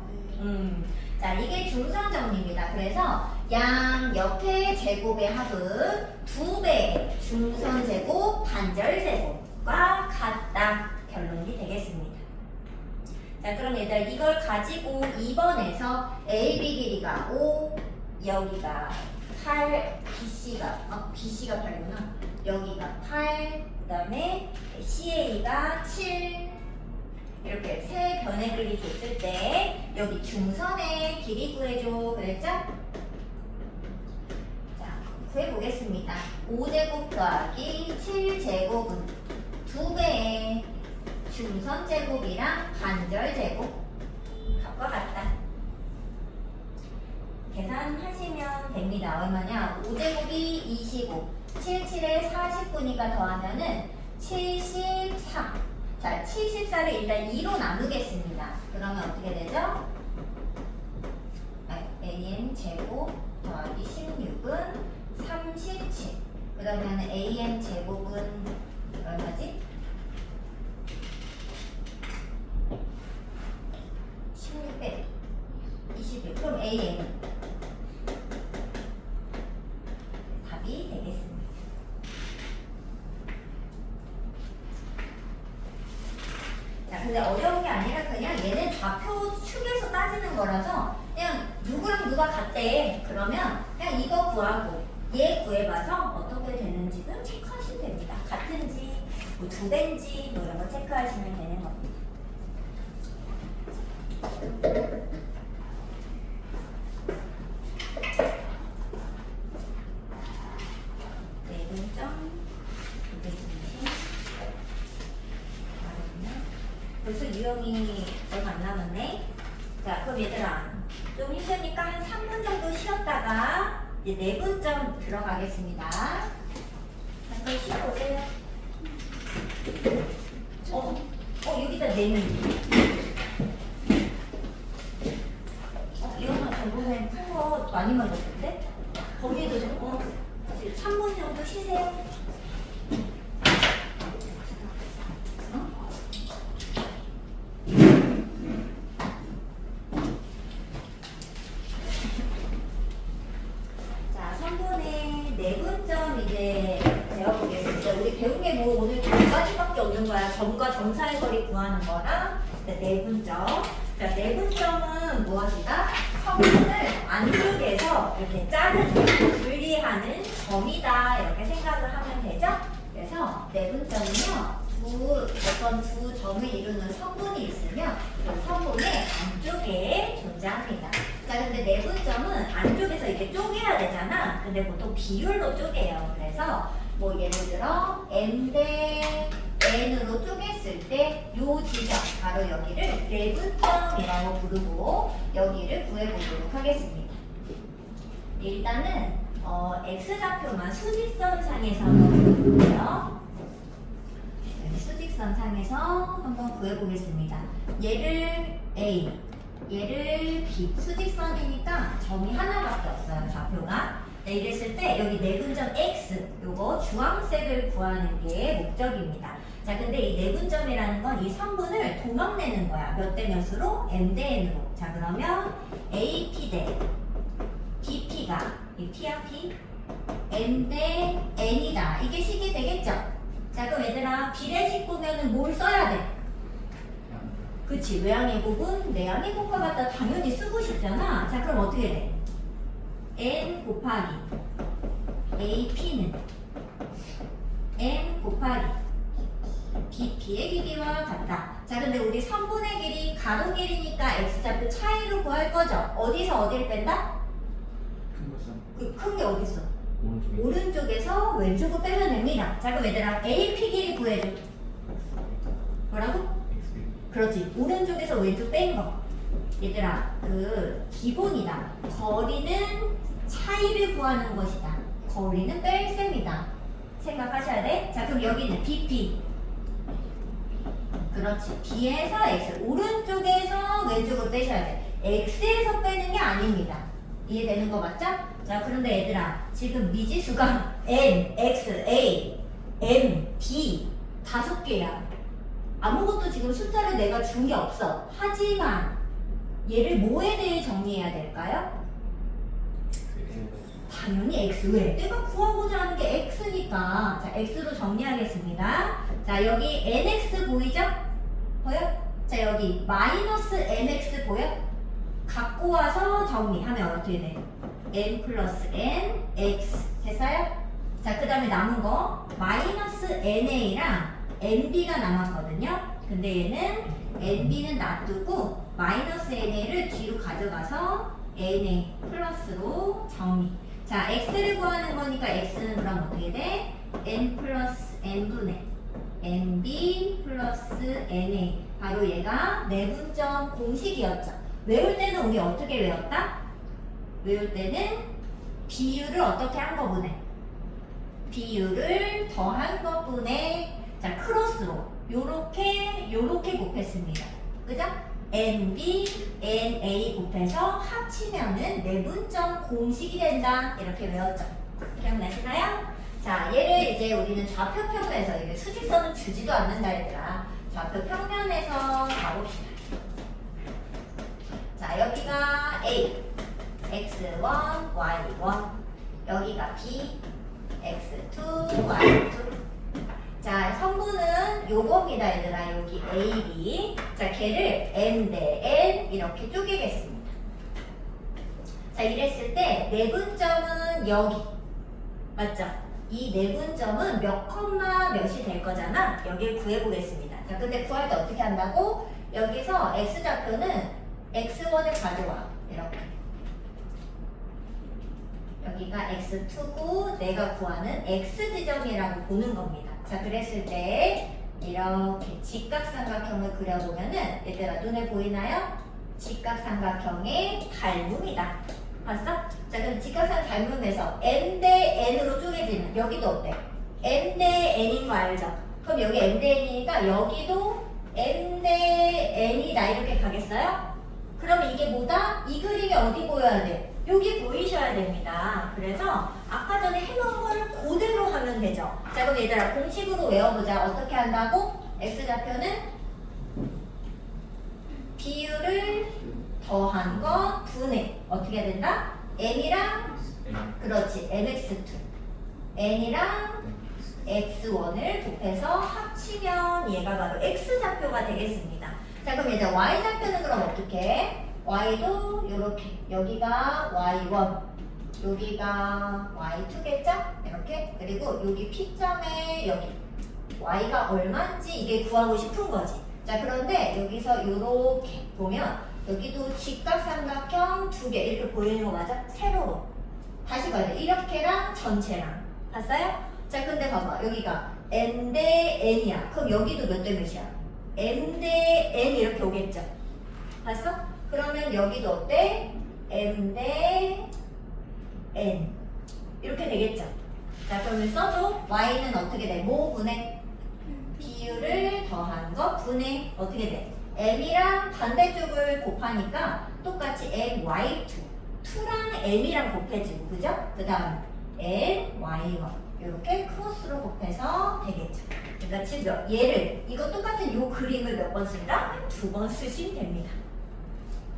자 이게 중선 정리입니다. 그래서 양 옆에 제곱의 합은 2배 중선 제곱 반절 제곱과 같다 결론이 되겠습니다. 자 그럼 얘들아 이걸 가지고 2번에서 AB 길이가 5 여기가 8 BC가 8이구나. 여기가 8 그 다음에 CA가 7 이렇게 세 변의 길이 줬을 때 여기 중선의 길이 구해줘 그랬죠? 자 구해보겠습니다. 5제곱 더하기 7제곱은 2배의 중선 제곱이랑 반절 제곱 값과 같다. 계산하시면 됩니다. 얼마냐? 5제곱이 25 77에 49니까 더하면은 74. 자, 74를 일단 2로 나누겠습니다. 그러면 어떻게 되죠? am 제곱 더하기 16은 37. 그러면 am 제곱은 얼마지? 16에 21. 그럼 am은 답이 되겠습니다. 자, 근데 어려운 게 아니라 그냥 얘는 좌표 축에서 따지는 거라서 그냥 누구랑 누가 같대. 그러면 그냥 이거 구하고 얘 구해봐서 어떻게 되는지는 체크하시면 됩니다. 같은지, 뭐 2배인지 뭐 이런 거 체크하시면 되는 겁니다. 벌써 유형이 얼마 안 남았네. 자, 그럼 얘들아 좀 힘드니까 한 3분 정도 쉬었다가 이제 내분점 들어가겠습니다. 잠깐 쉬고 오세요. 여기다 내는. 이거는 저번에 푼 거 많이 맞았던데? 거기에도 좀 3분 정도 쉬세요. 점과 점 사이 거리 구하는 거랑 내분점. 자, 내분점은 무엇이다? 성분을 안쪽에서 이렇게 자르는, 분리하는 점이다. 이렇게 생각을 하면 되죠? 그래서 내분점은요, 어떤 두 점을 이루는 성분이 있으면 그 성분의 안쪽에 존재합니다. 자, 근데 내분점은 안쪽에서 이렇게 쪼개야 되잖아. 근데 보통 비율로 쪼개요. 그래서 뭐 예를 들어 M 대 N으로 쪼갰을 때 요 지점, 바로 여기를 내분점이라고 부르고 여기를 구해보도록 하겠습니다. 일단은 X좌표만 수직선상에서 한번 구해볼게요. 수직선상에서 한번 구해보겠습니다. 얘를 A, 얘를 B. 수직선이니까 점이 하나밖에 없어요, 좌표가. 네, 이랬을 때 여기 내분점 X, 요거 주황색을 구하는 게 목적입니다. 자, 근데 이 내분점이라는 건 이 성분을 도망내는 거야. 몇 대 몇으로? M 대 N으로. 자, 그러면 AP 대 BP가 이 P야 P M 대 N이다. 이게 식이 되겠죠? 자, 그럼 얘들아 비례식 보면은 뭘 써야 돼? 그치, 외양예곱은 내양예곱과 같다 당연히 쓰고 싶잖아. 자, 그럼 어떻게 돼? N 곱하기 AP는 M 곱하기 BP의 길이와 같다. 자, 근데 우리 선분의 길이 가로 길이니까 x좌표 차이로 구할 거죠. 어디서 어디를 뺀다? 큰 거죠. 그 큰 게 어디 있어? 오른쪽에. 오른쪽에서 왼쪽으로 빼면 됩니다. 자, 그럼 얘들아 AP 길이 구해줘. 뭐라고? X. 그렇지. 오른쪽에서 왼쪽 뺀 거. 얘들아, 그 기본이다. 거리는 차이를 구하는 것이다. 거리는 뺄셈이다. 생각하셔야 돼. 자, 그럼 여기는 BP. 그렇지. B에서 X. 오른쪽에서 왼쪽으로 빼셔야 돼. X에서 빼는 게 아닙니다. 이해되는 거 맞죠? 자, 그런데 얘들아, 지금 미지수가 N, X, A, M, B 5개야. 아무것도 지금 숫자를 내가 준 게 없어. 하지만 얘를 뭐에 대해 정리해야 될까요? 당연히 X. 왜? 내가 구하고자 하는 게 X니까. 자, X로 정리하겠습니다. 자, 여기 NX 보이죠? 보여? 자, 여기 마이너스 NX 보여? 갖고 와서 정리하면 어떻게 돼? N 플러스 N, X 됐어요? 자, 그 다음에 남은 거 마이너스 NA랑 NB가 남았거든요. 근데 얘는 NB는 놔두고 마이너스 NA를 뒤로 가져가서 NA 플러스로 정리. 자, X를 구하는 거니까 X는 그럼 어떻게 돼? N 플러스 N분의 NB 플러스 NA. 바로 얘가 내분점 공식이었죠. 외울 때는 우리 어떻게 외웠다? 외울 때는 비율을 어떻게 한 거분에? 비율을 더한 것분에 자, 크로스로 요렇게 곱했습니다. 그죠? NB, NA 곱해서 합치면은 내분점 공식이 된다. 이렇게 외웠죠. 기억나시나요? 자, 얘를 이제 우리는 좌표 평면에서 이게 수직선은 주지도 않는다 얘들아. 좌표 평면에서 가봅시다. 자, 여기가 A, X1, Y1. 여기가 B, X2, Y2. 자, 성분은 요겁니다, 얘들아. 여기 A, B. 자, 걔를 N 대 N 이렇게 쪼개겠습니다. 자, 이랬을 때 내분점은 여기. 맞죠? 이 내분점은 몇 컴마 몇이 될 거잖아. 여기를 구해보겠습니다. 자, 근데 구할 때 어떻게 한다고? 여기서 X좌표는 X1을 가져와. 이렇게. 여기가 X2고 내가 구하는 X지점이라고 보는 겁니다. 자, 그랬을 때 이렇게 직각삼각형을 그려보면은 얘들아 눈에 보이나요? 직각삼각형의 닮음이다. 봤어? 자, 그럼 직각삼각 닮음에서 N 대 N으로 쪼개지면 여기도 어때? N 대 N인 거 알죠? 그럼 여기 N 대 N이니까 여기도 N 대 N이다 이렇게 가겠어요? 그러면 이게 뭐다? 이 그림이 어디 보여야 돼? 여기 보이셔야 됩니다. 그래서 아까 전에 해놓은 걸 그대로 하면 되죠. 자, 그럼 얘들아 공식으로 외워보자. 어떻게 한다고? X좌표는 비율을 더한 거 분의 어떻게 된다? N이랑 그렇지 MX2 N이랑 X1을 곱해서 합치면 얘가 바로 X좌표가 되겠습니다. 자, 그럼 얘들아 Y좌표는 그럼 어떻게 해? Y도 이렇게 여기가 Y1 여기가 Y2겠죠? 이렇게 그리고 여기 P점에 여기 Y가 얼마인지 이게 구하고 싶은 거지. 자, 그런데 여기서 이렇게 보면 여기도 직각삼각형 2개 이렇게 보이는 거 맞아? 세로로 다시 봐야 돼. 이렇게랑 전체랑 봤어요? 자, 근데 봐봐 여기가 N 대 N이야. 그럼 여기도 몇 대 몇이야? M 대 N 이렇게 오겠죠? 봤어? 그러면 여기도 어때? M 대 N 이렇게 되겠죠? 자, 그러면 써줘. Y는 어떻게 돼? 뭐 분해? 비율을 더한 거 분해 어떻게 돼? M이랑 반대쪽을 곱하니까 똑같이 MY2 2랑 M이랑 곱해지고 그죠? 그 다음 MY1 이렇게 크로스로 곱해서 되겠죠. 그러니까 지금 얘를 이거 똑같은 요 그림을 몇 번 쓴다? 2번 쓰시면 됩니다.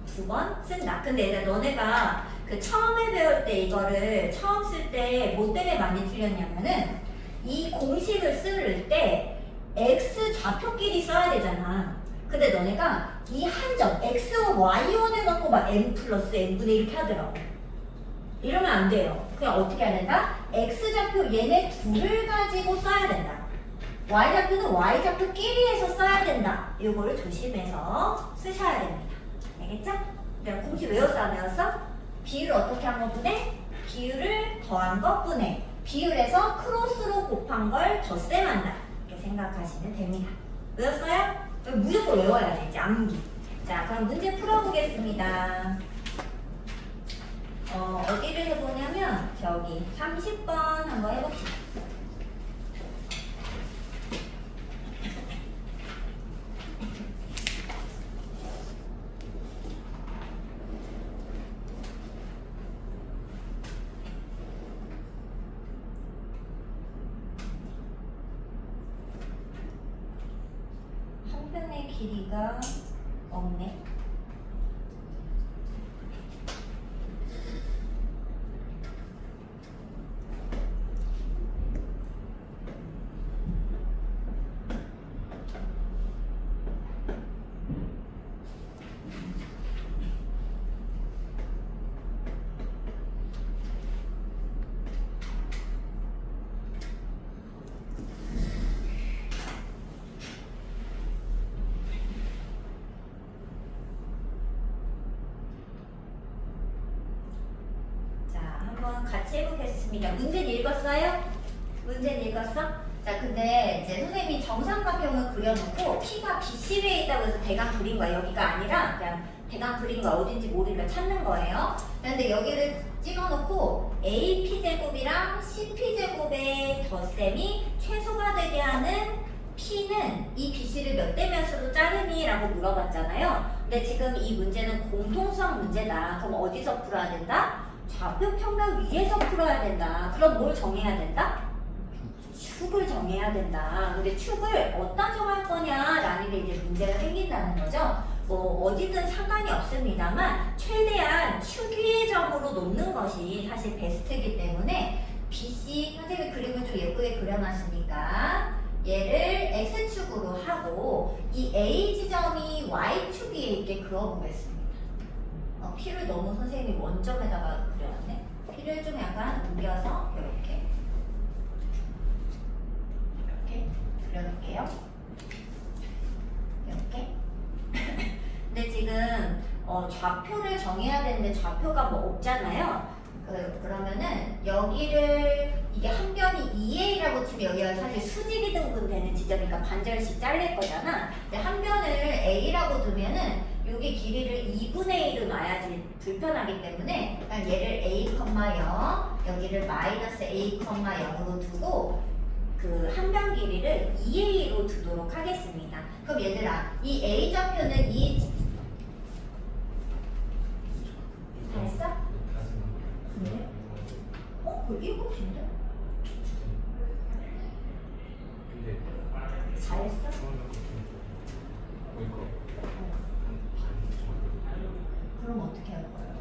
2번 쓴다. 근데 얘들 너네가 그 처음에 배울 때 이거를 처음 쓸 때 뭐 때문에 많이 틀렸냐면은 이 공식을 쓸 때 x 좌표끼리 써야 되잖아. 근데 너네가 이 한 점 x와 y1을 갖고 막 n 플러스 n분의 이렇게 하더라고. 이러면 안 돼요. 그냥 어떻게 해야 된다? x좌표 얘네 둘을 가지고 써야 된다. y좌표는 y좌표끼리에서 써야 된다. 이거를 조심해서 쓰셔야 됩니다. 알겠죠? 그럼 공식 외웠어 안 외웠어? 비율을 어떻게 한 것분에? 비율을 더한 것분에 비율에서 크로스로 곱한 걸 덧셈한다. 이렇게 생각하시면 됩니다. 외웠어요? 무조건 외워야 되지, 암기. 자, 그럼 문제 풀어보겠습니다. 어디를 해보냐면 저기 30번 한번 해봅시다. 한 편의 길이가 없네. 한번 같이 해보겠습니다. 문제는 읽었어요? 문제는 읽었어? 자, 근데 이제 선생님이 정삼각형을 그려놓고 P가 BC에 있다고 해서 대강 그린 거야. 여기가 아니라 그냥 대강 그린 거 어딘지 모르니까 찾는 거예요. 근데 여기를 찍어놓고 AP제곱이랑 CP제곱의 덧셈이 최소가 되게 하는 P는 이 BC를 몇 대 몇으로 자르니? 라고 물어봤잖아요. 근데 지금 이 문제는 공통수학 문제다. 그럼 어디서 풀어야 된다? 좌표 평면 위에서 풀어야 된다. 그럼 뭘 정해야 된다? 축을 정해야 된다. 근데 축을 어디다 정할 거냐라는 게 이제 문제가 생긴다는 거죠. 뭐 어디든 상관이 없습니다만 최대한 축 위의 점으로 놓는 것이 사실 베스트이기 때문에 BC 선생님이 그림을 좀 예쁘게 그려놨으니까 얘를 X축으로 하고 이 A 지점이 Y축 위에 있게 그어보겠습니다. P를 너무 선생님이 원점에다가 그려놨네. P를 좀 약간 옮겨서 이렇게 그려놓을게요. 이렇게. 근데 지금 좌표를 정해야 되는데 좌표가 뭐 없잖아요. 그러면은 여기를 이게 한 변이 2A라고 치면 여기가 사실 수직이 등분되는 지점이니까 반절씩 잘릴 거잖아. 근데 한 변을 A라고 두면은 여기 길이를 2분의 1로 놔야지 불편하기 때문에 그냥 얘를 A, 0 여기를 마이너스 A, 0으로 두고 그 한 변 길이를 2A로 두도록 하겠습니다. 그럼 얘들아 이 A 좌표는 이 다 했어? 그래? 그 7시인데? 잘했어? 그럼 어떻게 할 거야?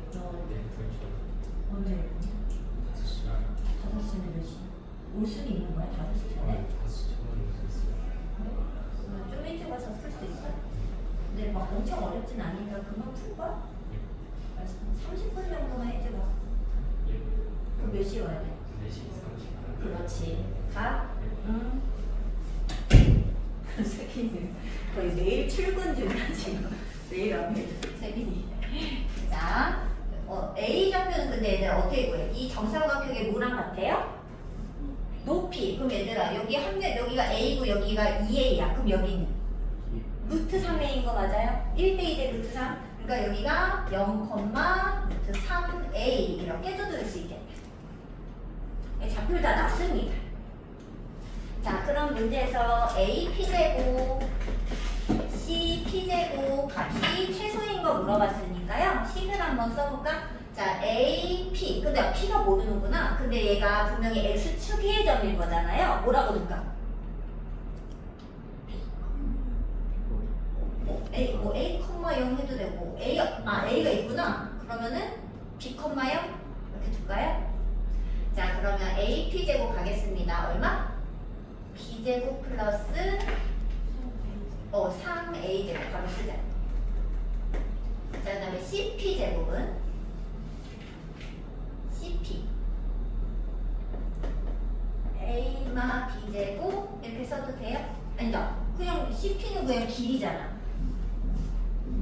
언제 올 거냐? 5시면 몇 시? 올 수는 있는 거야? 5시 전에? 그래? 좀 일찍 와서 풀 수 있어? 근데 막 엄청 어렵진 않으니까 금방 풀 거야? 30분 정도만 일찍 와. 그럼 몇 시에 와야 돼? 4시 30분. 그렇지. 가? 응. 세빈이 거의 매일 출근 중이야 지금. 매일 안 해. 세빈이. 자, A 좌표는 근데 얘들아 어떻게 구해? 이 정삼각형의 뭐랑 같아요? 높이. 그럼 얘들아 여기 여기가 A고 여기가 2A야. 그럼 여기는 루트 3A인 거 맞아요? 1대2 대 루트 3. 그러니까 여기가 0, 루트 3A 이렇게 두드릴 수 있겠네요. 좌표를 다 놨습니다. 자, 그럼 문제에서 AP제곱, CP제곱 값이 최소인 거 물어봤으니까요. 식을 한번 써볼까? 자, AP. 근데 P가 모르는구나. 근데 얘가 분명히 X축 위의 점일 거잖아요. 뭐라고 둘까? A, A, 0 해도 되고 A가 있구나. 그러면은 B, 0 이렇게 둘까요? 자, 그러면 AP제곱 가겠습니다. 얼마? B제곱 플러스 3A제곱 바로 쓰자. 자, 그 다음에 CP제곱은 CP A마 B제곱 이렇게 써도 돼요? 아니다. 그냥 CP는 그냥 길이잖아.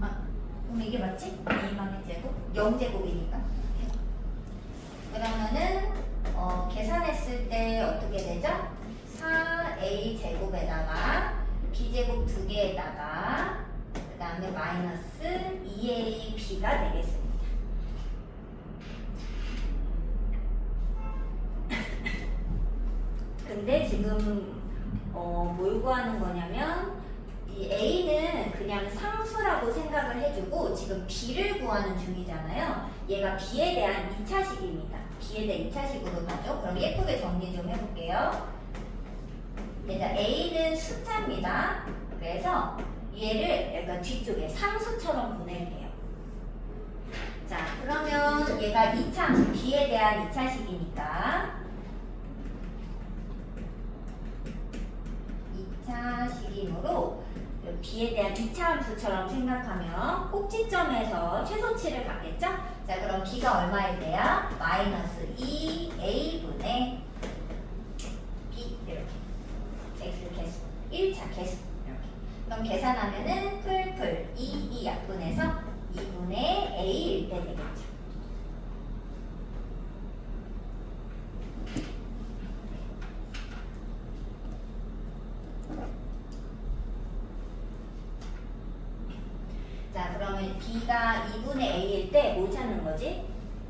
아, 그럼 이게 맞지? A만의 제곱? 0제곱이니까. 그러면은 계산했을 때 어떻게 되죠? 4A 제곱에다가 B제곱 2개에다가 그 다음에 마이너스 2AB가 되겠습니다. 근데 지금 뭘 구하는 거냐면 이 A는 그냥 상수라고 생각을 해주고 지금 B를 구하는 중이잖아요. 얘가 B에 대한 2차식입니다. B에 대한 2차식으로 가죠. 그럼 예쁘게 정리 좀 해볼게요. 일단 A는 숫자입니다. 그래서 얘를 약간 뒤쪽에 상수처럼 보낼게요. 자, 그러면 얘가 2차, B에 대한 2차식이니까 2차식이므로 B에 대한 2차 함수처럼 생각하면 꼭지점에서 최소치를 갖겠죠? 자, 그럼 B가 얼마일 때야? 마이너스 2A분의 B 이렇게 X 개수 1차 개수 이렇게 그럼 계산하면은 풀 2 약분해서 2분의 A일 때 되겠죠. 자, 그러면 B가 2분의 A일 때 뭘 찾는 거지?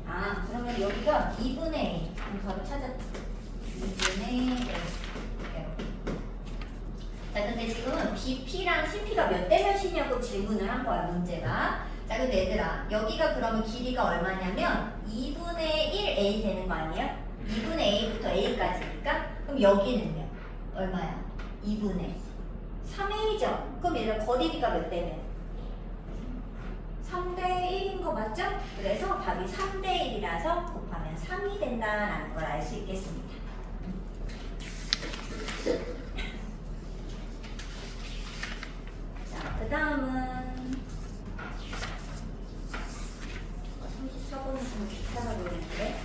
아, 그러면 여기가 2분의 A. 그럼 바로 찾았지. 2분의 A. 이렇게. 자, 근데 지금은 BP랑 CP가 몇 대 몇이냐고 질문을 한 거야, 문제가. 자, 근데 얘들아, 여기가 그러면 길이가 얼마냐면 2분의 1A 되는 거 아니야? 2분의 A부터 A까지니까? 그럼 여기는요? 얼마야? 2분의 3A죠? 그럼 얘들 거리비가 몇 대면? 3대 1인 거 맞죠? 그래서 답이 3대 1이라서 곱하면 3이 된다라는 걸 알 수 있겠습니다. 자, 그 다음은 34번은 좀 귀찮아 보이는데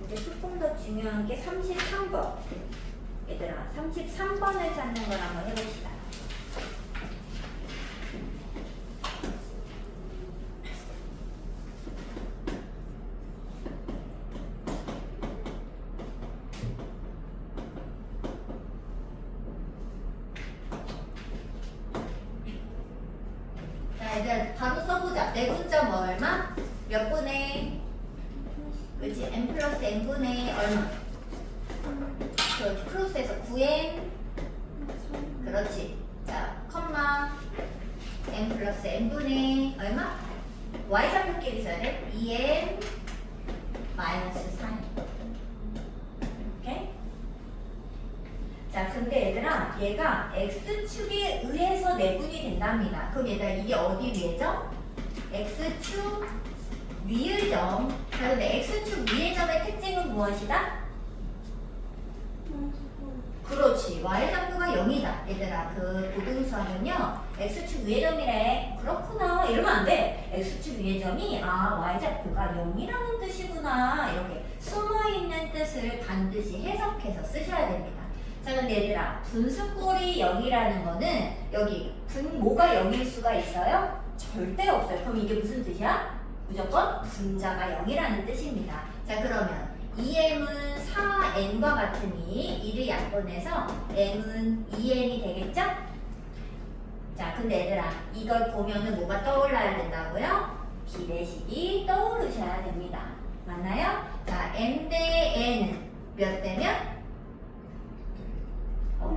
이제 조금 더 중요한 게 33번. 얘들아, 33번을 찾는 걸 한번 해봅시다. 얘들 바로 써보자. 내분점 얼마? 몇 분의? 그렇지. n 플러스 n분의 얼마? 그렇지. 플러스에서 9n. 그렇지. 자, 컴마 n 플러스 n분의 얼마? y좌표끼리 써야 돼. 2n 마이너스 4n. 오케이? 자, 근데 얘들아, 얘가 x축에 의해서 내분이 된답니다. 그럼 얘들아, 이게 어디 위의 점? x축 위의 점. 자, 근데 x축 위의 점의 특징은 무엇이다? 그렇지. y좌표가 0이다. 얘들아, 그 고등수학은요, x축 위의 점이래. 그렇구나. 이러면 안 돼. x축 위의 점이, y좌표가 0이라는 뜻이구나. 이렇게 숨어있는 뜻을 반드시 해석해서 쓰셔야 됩니다. 자, 근데 얘들아, 분수꼴이 0이라는 거는 여기 분모가 0일 수가 있어요? 절대 없어요. 그럼 이게 무슨 뜻이야? 무조건 분자가 0이라는 뜻입니다. 자, 그러면 2m은 4n과 같으니 이를 약분해서 m은 2n이 되겠죠? 자, 근데 얘들아, 이걸 보면은 뭐가 떠올라야 된다고요? 비례식이 떠오르셔야 됩니다. 맞나요? 자, m 대 n은 몇 대면?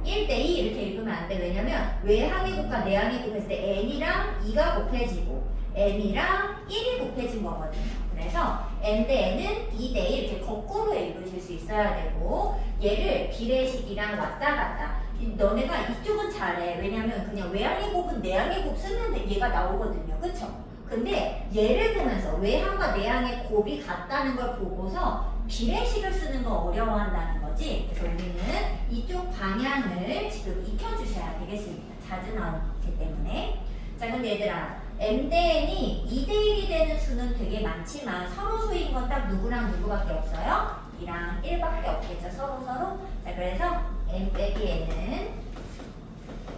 1대2 이렇게 읽으면 안 돼. 왜냐면 외항의 곱과 내항의 곱했을 때 n이랑 2가 곱해지고 m이랑 1이 곱해진 거거든요. 그래서 m 대 n은 2대1 이렇게 거꾸로 읽으실 수 있어야 되고 얘를 비례식이랑 왔다 갔다 너네가 이쪽은 잘해. 왜냐면 그냥 외항의 곱은 내항의 곱 쓰면 얘가 나오거든요. 그쵸? 근데 얘를 보면서 외항과 내항의 곱이 같다는 걸 보고서 비례식을 쓰는 거 어려워한다는 거지. 그래서 우리는 이쪽 방향을 지금 익혀주셔야 되겠습니다. 자주 나오기 때문에. 자, 근데 얘들아, m 대 n이 2대1이 되는 수는 되게 많지만 서로 수인 건 딱 누구랑 누구밖에 없어요? 2랑 1밖에 없겠죠. 서로. 자, 그래서 m 빼기 n은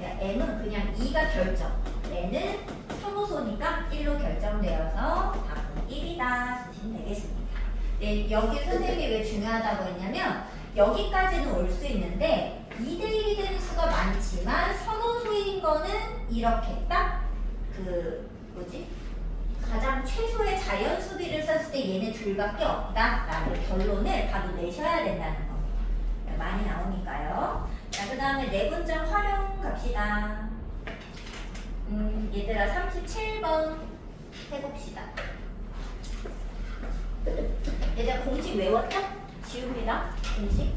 m은 그냥 2가 결정. n은 서로소니까 1로 결정되어서 답은 1이다 쓰시면 되겠습니다. 네, 여기 선생님이 왜 중요하다고 했냐면 여기까지는 올 수 있는데 2대1이 되는 수가 많지만 선호수인 거는 이렇게 딱 가장 최소의 자연 수비를 썼을 때 얘네 둘밖에 없다라는 결론을 바로 내셔야 된다는 겁니다. 많이 나오니까요. 자, 그 다음에 내분점 활용 갑시다. 얘들아 37번 해봅시다. 얘들아 공식 외웠죠? 지웁니다. 공식.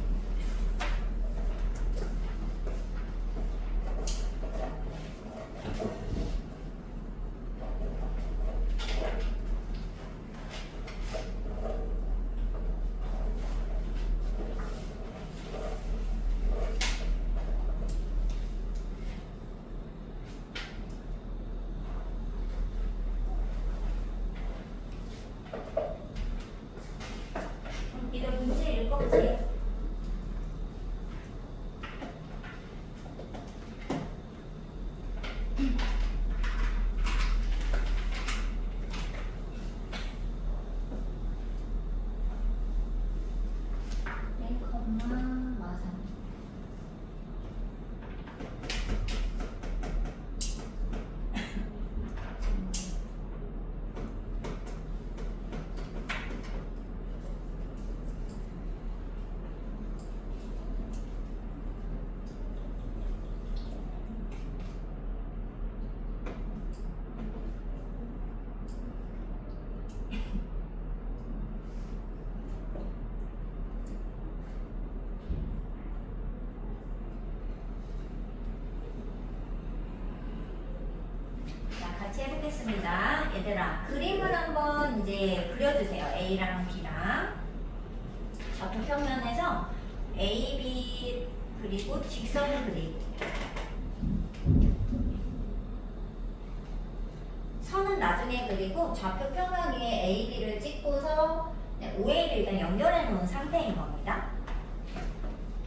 이들 문제 읽어보세요. 같이 해보겠습니다. 얘들아 그림을 한번 이제 그려주세요. A랑 B랑 좌표평면에서 A, B 그리고 직선을 그리고 선은 나중에 그리고 좌표평면 위에 A, B를 찍고서 OA를 일단 연결해 놓은 상태인 겁니다.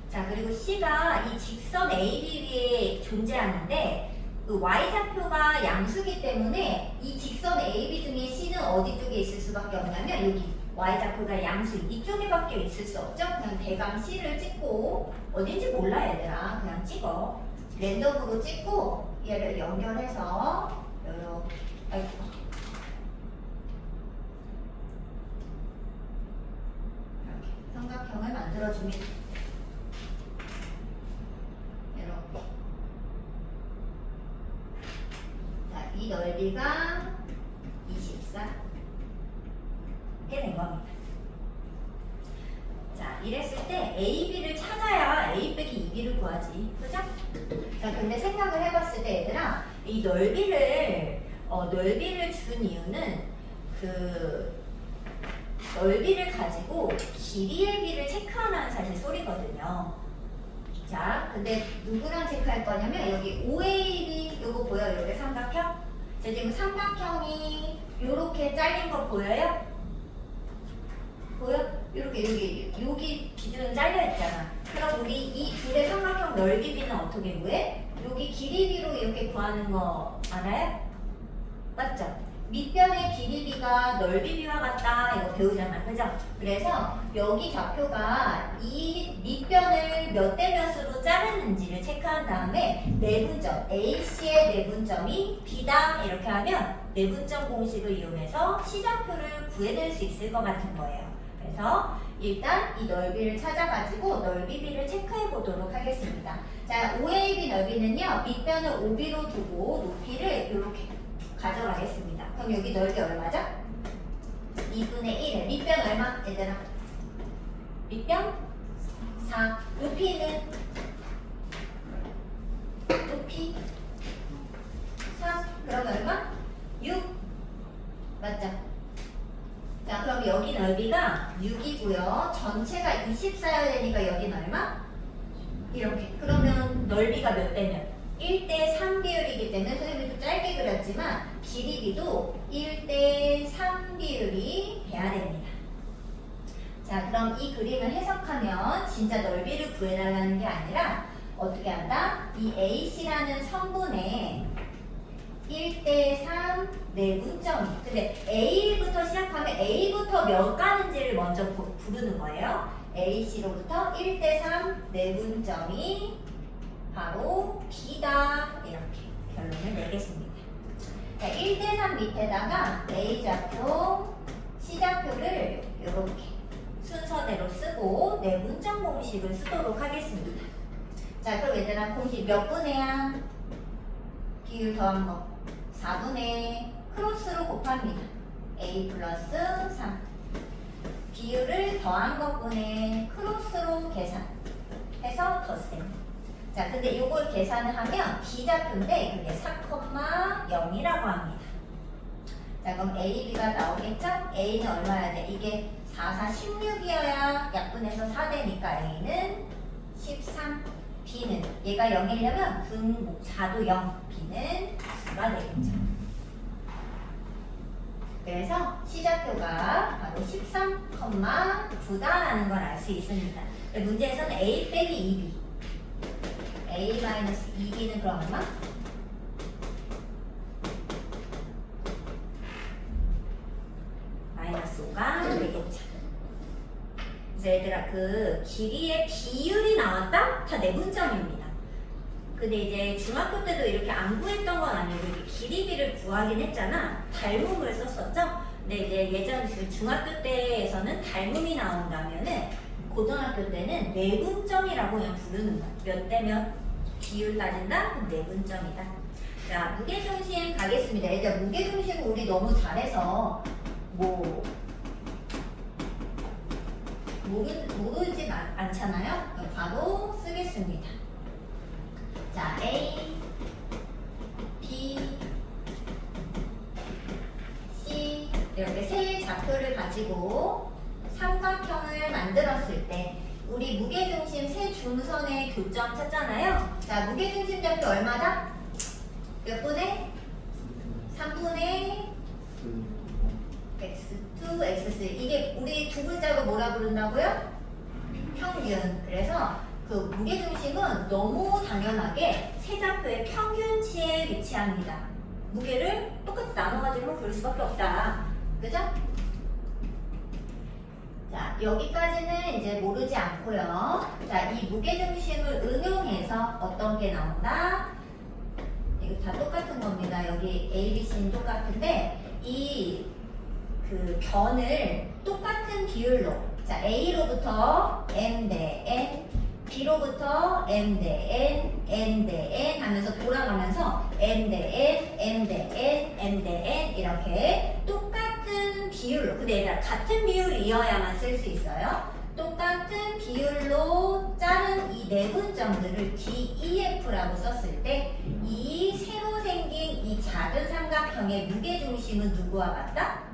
자, 그리고 C가 이 직선 AB 위에 존재하는데 그 Y좌표가 양수기 때문에 이 직선 AB 중에 C는 어디 쪽에 있을 수밖에 없냐면 여기 Y좌표가 양수 이쪽에 밖에 있을 수 없죠? 그냥 대강 C를 찍고 어딘지 몰라 얘들아. 그냥 찍어. 랜덤으로 찍고 얘를 연결해서 요렇게 아이고. 이렇게 삼각형을 만들어줍니다. 이렇게. 자, 이 넓이가 24 이렇게 된 겁니다. 자, 이랬을 때 AB를 찾아야 A 빼기 2B를 구하지. 그죠? 자, 근데 생각을 해봤을 때 얘들아 이 넓이를 준 이유는 그 넓이를 가지고 길이의 B를 체크하라는 사실 소리거든요. 자, 근데 누구랑 체크할 거냐면 여기 OAB 요거 보여요? 요게 삼각형? 자, 지금 삼각형이 요렇게 잘린 거 보여요? 보여? 이렇게 여기 기준은 잘려 있잖아. 그럼 우리 이 둘의 삼각형 넓이 B는 어떻게 구해? 여기 길이 B로 이렇게 구하는 거 알아요? 맞죠? 밑변의 길이 B가 넓이 B와 같다 이거 배우잖아. 그죠? 그래서 여기 좌표가 이 밑변을 몇 대 몇으로 자르는지를 체크한 다음에 내분점 AC의 내분점이 B다 이렇게 하면 내분점 공식을 이용해서 C좌표를 구해낼 수 있을 것 같은 거예요. 그래서 일단 이 넓이를 찾아가지고 넓이 B를 체크해 보도록 하겠습니다. 자, OAB 넓이는요 밑변을 OB로 두고 높이를 이렇게 가져가겠습니다. 그럼 여기 넓이 얼마죠? 2분의 1에 밑변 얼마? 얘들아 밑변 4 높이는 높이 3 그럼 얼마? 6 맞죠? 자, 그럼 여기 넓이가 6이고요. 전체가 24여야 되니까 여기는 얼마? 이렇게. 그러면 넓이가 몇 대면? 1대3 비율이기 때문에 선생님이 좀 짧게 그렸지만 길이비도 1대3 비율이 돼야 됩니다. 자, 자, 그럼 이 그림을 해석하면 진짜 넓이를 구해달라는 게 아니라 어떻게 한다? 이 AC라는 성분에 1대3 내분점이. 근데 A부터 시작하면 A부터 몇 가는지를 먼저 부르는 거예요. AC로부터 1대3 내분점이 바로 B다. 이렇게 결론을 내겠습니다. 자, 1대3 밑에다가 A좌표, C좌표를 이렇게 순서대로 쓰고 내분점 공식을 쓰도록 하겠습니다. 자, 그럼 얘들아 공식 몇 분의야? 비율 더한 거 4분의 크로스로 곱합니다. A 플러스 3 비율을 더한 것분의 크로스로 계산해서 덧셈. 자, 근데 이걸 계산을 하면 B좌표인데 그게 4,0이라고 합니다. 자, 그럼 A, B가 나오겠죠? A는 얼마야 돼? 이게 4, 4, 16이어야 약분해서 4 되니까 A는 13. B는 얘가 0이려면 분모 4도 0. B는 9가 되겠죠. 그래서 C좌표가 바로 13,9다라는 걸 알 수 있습니다. 문제에서는 A 빼기 2B A 마이너스 2B는 그럼 얼마? 마이너스 5가 되겠죠. 그래서 얘들아 그 길이의 비율이 나왔다? 다 내분점입니다. 근데 이제 중학교 때도 이렇게 안 구했던 건 아니고 이렇게 길이비를 구하긴 했잖아. 닮음을 썼었죠? 근데 이제 예전 그 중학교 때에서는 닮음이 나온다면은 고등학교 때는 내분점이라고 그냥 부르는 거야. 몇 대 몇 비율 따진다? 그럼 내분점이다. 자, 무게중심 가겠습니다. 얘들아 무게중심은 우리 너무 잘해서 뭐 모르진 않잖아요. 그럼 바로 쓰겠습니다. 자, A, B, C 이렇게 세 좌표를 가지고 삼각형을 만들었을 때 우리 무게중심 세 중선의 교점 찾잖아요. 자, 무게중심 좌표 얼마다? 몇 분의? 3분의 x2, x3 이게 우리 두 글자로 뭐라 부른다고요? 평균. 그래서 그 무게중심은 너무 당연하게 세 좌표의 평균치에 위치합니다. 무게를 똑같이 나눠가지고 부를 수밖에 없다. 그죠? 자, 여기까지는 이제 모르지 않고요. 자, 이 무게중심을 응용해서 어떤 게 나온다? 이거 다 똑같은 겁니다. 여기 A, B, C는 똑같은데 이 그 변을 똑같은 비율로 자 A로부터 M 대 N B로부터 M 대 N, N 대 N 하면서 돌아가면서 M 대 N, M 대 N, M 대 N 이렇게 똑같은 비율로 근데 얘들아 같은 비율이어야만 쓸 수 있어요. 똑같은 비율로 자른 이 내분점들을 DEF라고 썼을 때 이 새로 생긴 이 작은 삼각형의 무게중심은 누구와 같다?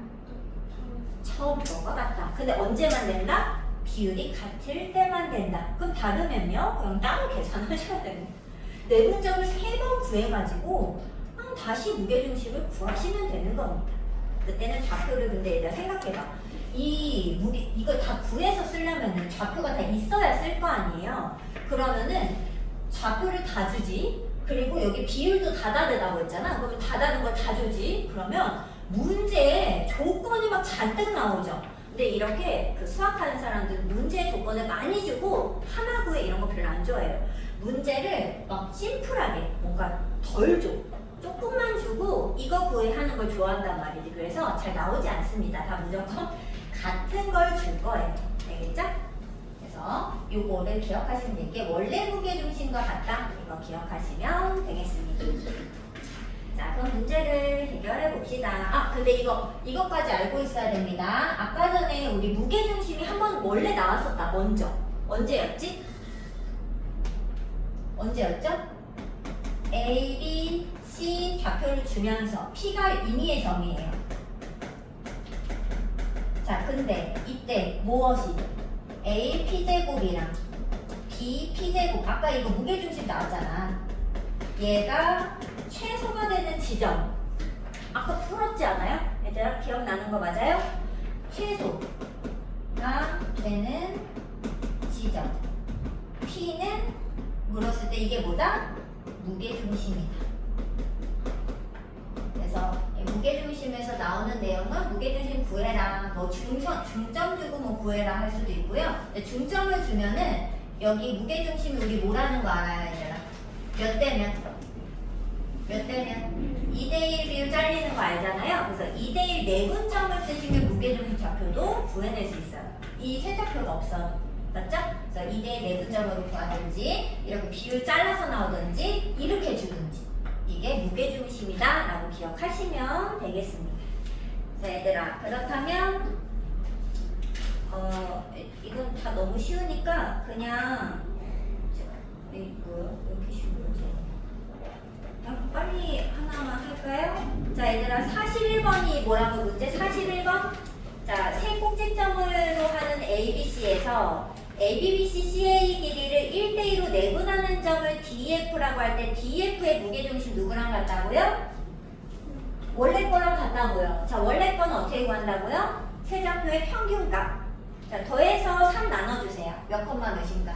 처음 거가 같다. 근데 언제만 된다? 비율이 같을 때만 된다. 그럼 다르면요? 그럼 따로 계산하셔야 됩니다. 내분점을 3번 구해가지고 다시 무게중심을 구하시면 되는 겁니다. 그때는 좌표를 근데 얘들아 생각해봐. 이 무게 이걸 다 구해서 쓰려면은 좌표가 다 있어야 쓸 거 아니에요. 그러면은 좌표를 다 주지. 그리고 여기 비율도 다 다르다고 했잖아. 그러면 다 다른 걸 다 주지. 그러면 문제에 조건이 막 잔뜩 나오죠. 근데 이렇게 그 수학하는 사람들은 문제 조건을 많이 주고 하나 구해 이런 거 별로 안 좋아해요. 문제를 막 심플하게 뭔가 덜 줘. 조금만 주고 이거 구해 하는 걸 좋아한단 말이지. 그래서 잘 나오지 않습니다. 다 무조건 같은 걸 줄 거예요. 알겠죠? 그래서 요거를 기억하시면 될 게 원래 무게중심과 같다. 이거 기억하시면 되겠습니다. 자, 그럼 문제를 해결해 봅시다. 아, 근데 이것까지 알고 있어야 됩니다. 아까 전에 우리 무게중심이 한번 원래 나왔었다. 먼저. 언제였지? 언제였죠? A, B, C 좌표를 주면서 P가 임의의 점이에요. 자, 근데 이때 무엇이? A P제곱이랑 B P제곱 아까 이거 무게중심 나왔잖아. 얘가 최소가 되는 지점 아까 풀었지 않아요? 얘들아 기억나는 거 맞아요? 최소가 되는 지점. P는 물었을 때 이게 뭐다? 무게중심이다. 그래서 무게중심에서 나오는 내용은 무게중심 구해라, 뭐 중점 주고 뭐 구해라 할 수도 있고요. 근데 중점을 주면은 여기 무게중심이 우리 뭐라는 거 알아야 되나? 몇 대면? 몇 대면? 2대1 비율 잘리는 거 알잖아요. 그래서 2대1 내분점을 쓰시면 무게중심 좌표도 구해낼 수 있어요. 이 세차표가 없어도. 맞죠? 그래서 2대1 내분점으로 구하든지 이렇게 비율 잘라서 나오든지 이렇게 주든지 이게 무게중심이다 라고 기억하시면 되겠습니다. 그래서 얘들아 그렇다면 이건 다 너무 쉬우니까 그냥 이거 이렇게 쉬운 거지. 빨리 하나만 할까요? 자 얘들아 41번이 뭐라고 문제? 41번 자 세 꼭지점으로 하는 ABC에서 ABBC CA 길이를 1대2로 내분하는 점을 DF라고 할 때 DF의 무게중심 누구랑 같다고요? 원래 거랑 같다고요. 자 원래 거는 어떻게 구한다고요? 세자표의 평균값. 자 더해서 3 나눠주세요. 몇 콤마 몇인가?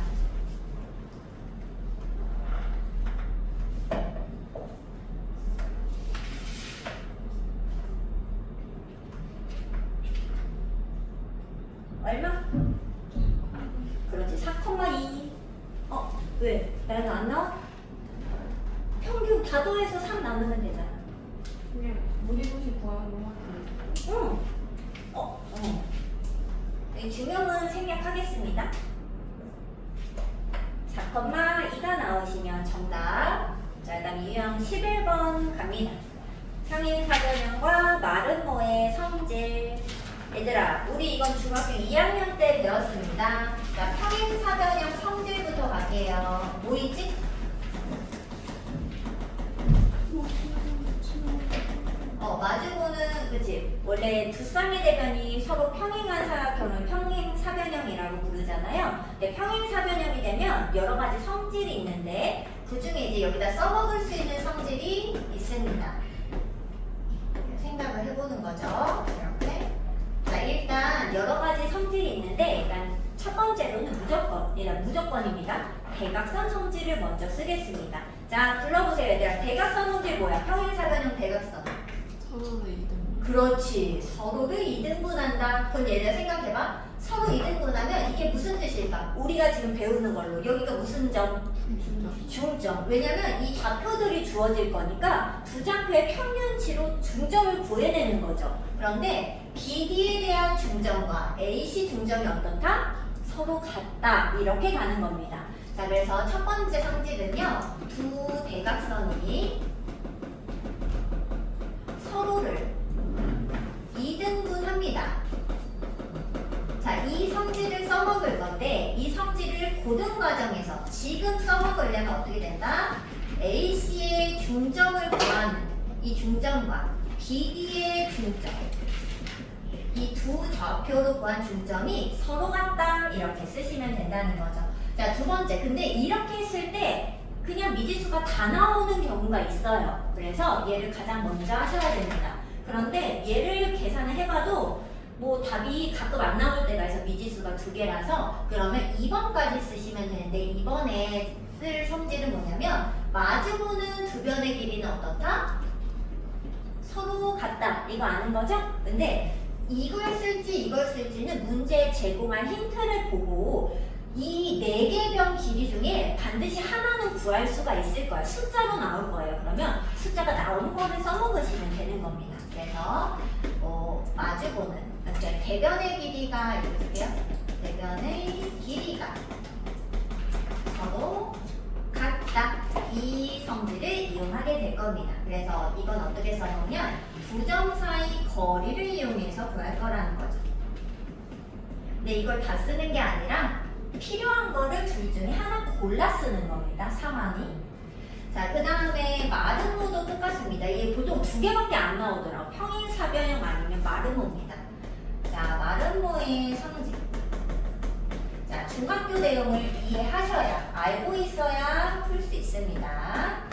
얼마? 그렇지 4,2. 왜? 나는 안 나와? 평균 다 더해서 3 나누면 되잖아. 그냥 무게중심 구하는 거 같아요. 응. 이 중요은 생략하겠습니다. 4,2가 나오시면 정답. 자, 그 다음 유형 11번 갑니다. 평행사변형과 마름모의 성질. 얘들아, 우리 이건 중학교 2학년 때 배웠습니다. 자, 평행사변형 성질부터 갈게요. 뭐 있지? 마주보는, 그치? 원래 두 쌍의 대변이 서로 평행한 사각형을 평행사변형이라고 부르잖아요. 근데 평행사변형이 되면 여러 가지 성질이 있는데 그 중에 이제 여기다 써먹을 수 있는 성질이 있습니다. 생각을 해보는 거죠. 이렇게. 자, 일단 여러 가지 성질이 있는데 일단 첫 번째로는 무조건입니다. 대각선 성질을 먼저 쓰겠습니다. 자, 불러보세요, 얘들아. 대각선 성질 뭐야? 평행사변형 대각선. 서로를 2등. 그렇지. 서로를 2등분한다. 그럼 얘들아 생각해봐. 서로 2등분하면 이게 무슨 뜻일까? 우리가 지금 배우는 걸로 여기가 무슨 점? 중점. 왜냐면 이 좌표들이 주어질 거니까 두 좌표의 평균치로 중점을 구해내는 거죠. 그런데 BD에 대한 중점과 AC 중점이 어떻다? 서로 같다. 이렇게 가는 겁니다. 자, 그래서 첫 번째 성질은요. 두 대각선이 서로를 2등분합니다. 자, 이 성질을 써먹을 건데 이 성질을 고등 과정에서 지금 써먹으려면 어떻게 된다? AC의 중점을 구하는 이 중점과 BD의 중점 이 두 좌표로 구한 중점이 서로 같다 이렇게 쓰시면 된다는 거죠. 자, 두 번째 근데 이렇게 했을 때 그냥 미지수가 다 나오는 경우가 있어요. 그래서 얘를 가장 먼저 하셔야 됩니다. 그런데 얘를 계산을 해봐도 뭐 답이 가끔 안 나올 때가 있어. 미지수가 2개라서 그러면 2번까지 쓰시면 되는데 2번에 쓸 성질은 뭐냐면 마주보는 두 변의 길이는 어떻다? 서로 같다. 이거 아는 거죠? 근데 이걸 쓸지 이걸 쓸지는 문제에 제공한 힌트를 보고 이 4개 변 길이 중에 반드시 하나는 구할 수가 있을 거예요. 숫자로 나올 거예요. 그러면 숫자가 나온 거를 써먹으시면 되는 겁니다. 그래서 마주보는 그러니까 대변의 길이가 이렇게요. 대변의 길이가 서로 같다. 이 성질을 이용하게 될 겁니다. 그래서 이건 어떻게 써놓으면 두 점 사이 거리를 이용해서 구할 거라는 거죠. 근데 이걸 다 쓰는 게 아니라 필요한 거를 둘 중에 하나 골라 쓰는 겁니다. 상황이. 자, 그 다음에 마름모도 똑같습니다. 이게 보통 2개밖에 안 나오더라고요. 평행사변형 아니면 마름모입니다. 자, 마름모의 성질. 자, 중학교 내용을 이해하셔야, 알고 있어야 풀 수 있습니다.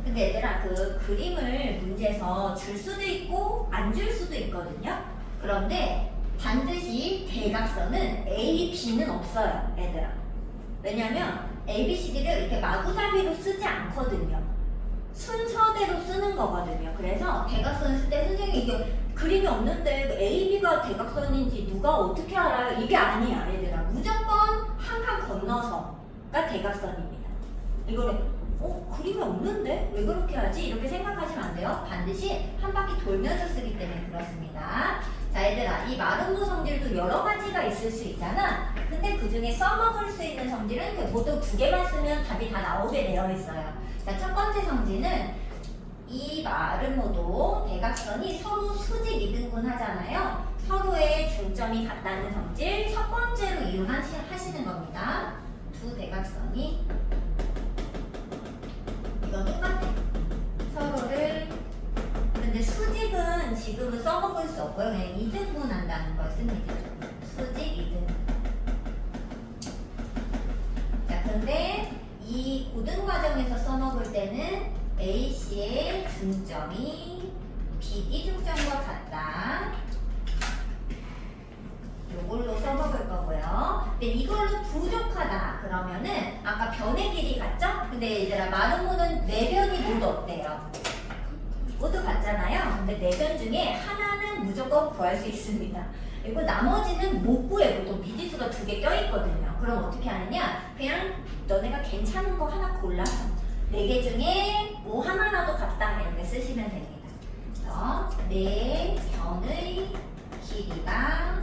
근데 얘들아, 그 그림을 문제에서 줄 수도 있고 안 줄 수도 있거든요. 그런데 반드시 대각선은 A, B는 없어요, 얘들아. 왜냐면 A, B, C, D를 이렇게 마구잡이로 쓰지 않거든요. 순서대로 쓰는 거거든요. 그래서 대각선 쓸 때 선생님이 이게 그림이 없는데 A, B가 대각선인지 누가 어떻게 알아요? 이게 아니야, 얘들아. 무조건 한 칸 건너서가 대각선입니다. 이거를 그림이 없는데? 왜 그렇게 하지? 이렇게 생각하시면 안 돼요. 반드시 한 바퀴 돌면서 쓰기 때문에 그렇습니다. 자, 얘들아, 이 마름모 성질도 여러 가지가 있을 수 있잖아. 근데 그 중에 써먹을 수 있는 성질은 보통 2개만 쓰면 답이 다 나오게 되어 있어요. 자, 첫 번째 성질은 이 마름모도 대각선이 서로 수직 이등분 하잖아요. 서로의 중점이 같다는 성질 첫 번째로 이용하시는 겁니다. 두 대각선이 이건 똑같아. 서로를 근데 수직은 지금은 써먹을 수 없고요. 그냥 이등분 한다는 걸 씁니다. 수직 이등분. 자, 근데 이 고등 과정에서 써먹을 때는 AC의 중점이 BD 중점과 같다. 요걸로 써먹을 거고요. 근데 이걸로 부족하다 그러면은 아까 변의 길이 같죠? 근데 얘들아 마름모는 4변이 모두 어때요? 모두 같잖아요. 근데 4변 중에 하나는 무조건 구할 수 있습니다. 그리고 나머지는 못 구해요. 또 미지수가 2개 껴있거든요. 그럼 어떻게 하느냐? 그냥 너네가 괜찮은 거 하나 골라서 4개 중에 뭐 하나라도 같다 이렇게 쓰시면 됩니다. 그래서 4변의 길이가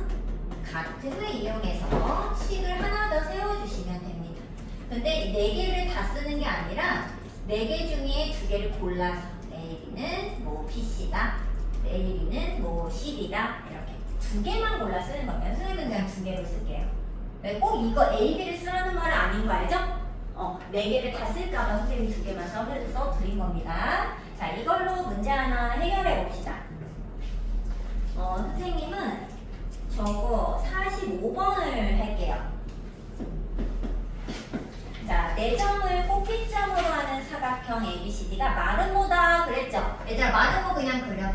같음을 이용해서 식을 하나 더 세워주시면 됩니다. 근데 4개를 다 쓰는 게 아니라 4개 중에 2개를 골라서 AB는 뭐 BC다, AB는 뭐 CD다 이렇게 2개만 골라 쓰는 거면 선생님은 그냥 2개로 쓸게요. 꼭 이거 AB를 쓰라는 말은 아닌 거 알죠? 4개를 다 쓸까봐 선생님이 2개만 써드린 겁니다. 자, 이걸로 문제 하나 해결해 봅시다. 선생님은 저거 45번을 할게요. 자, 4점을 꼭지점으로 하는 사각형 ABCD가 마름모다 그랬죠? 얘들아, 마름모 그냥 그려.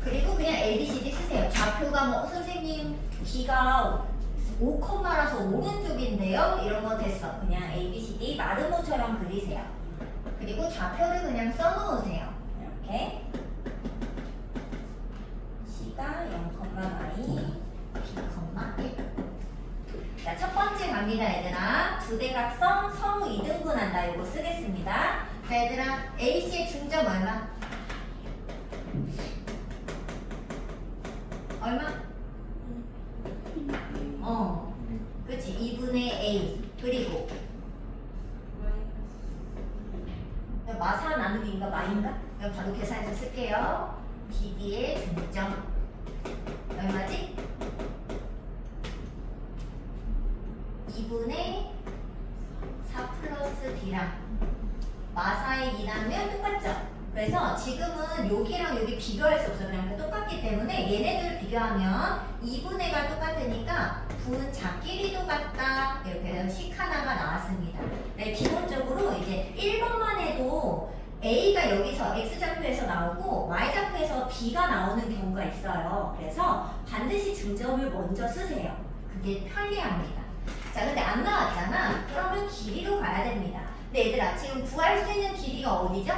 그리고 그냥 ABCD 쓰세요. 좌표가 뭐 선생님 B가 5컴마라서 오른쪽인데요? 이런 건 됐어. 그냥 ABCD 마름모처럼 그리세요. 그리고 좌표를 그냥 써놓으세요. 이렇게 C가 0,y, B,1. 자, 첫 번째 갑니다, 얘들아. 두 대각선 서로 이등분한다. 이거 쓰겠습니다. 자, 얘들아, AC의 중점 얼마? 얼마? 그치. 2분의 A. 그리고 마사 나누기인가 마인가? 이거 바로 계산해서 쓸게요. BD의 중점 얼마지? 2분의 4 플러스 D랑 마사의 2나누면 똑같죠? 그래서 지금은 여기랑 여기 비교할 수 없어요. 그냥 똑같기 때문에 얘네들 비교하면 2분의가 똑같으니까 부은 잡끼리도 같다. 이렇게 해서 식 하나가 나왔습니다. 네, 기본적으로 이제 1번만 해도 A가 여기서 X좌표에서 나오고 Y좌표에서 B가 나오는 경우가 있어요. 그래서 반드시 중점을 먼저 쓰세요. 그게 편리합니다. 자, 근데 안 나왔잖아. 그러면 길이로 가야 됩니다. 근데 얘들아, 지금 구할 수 있는 길이가 어디죠?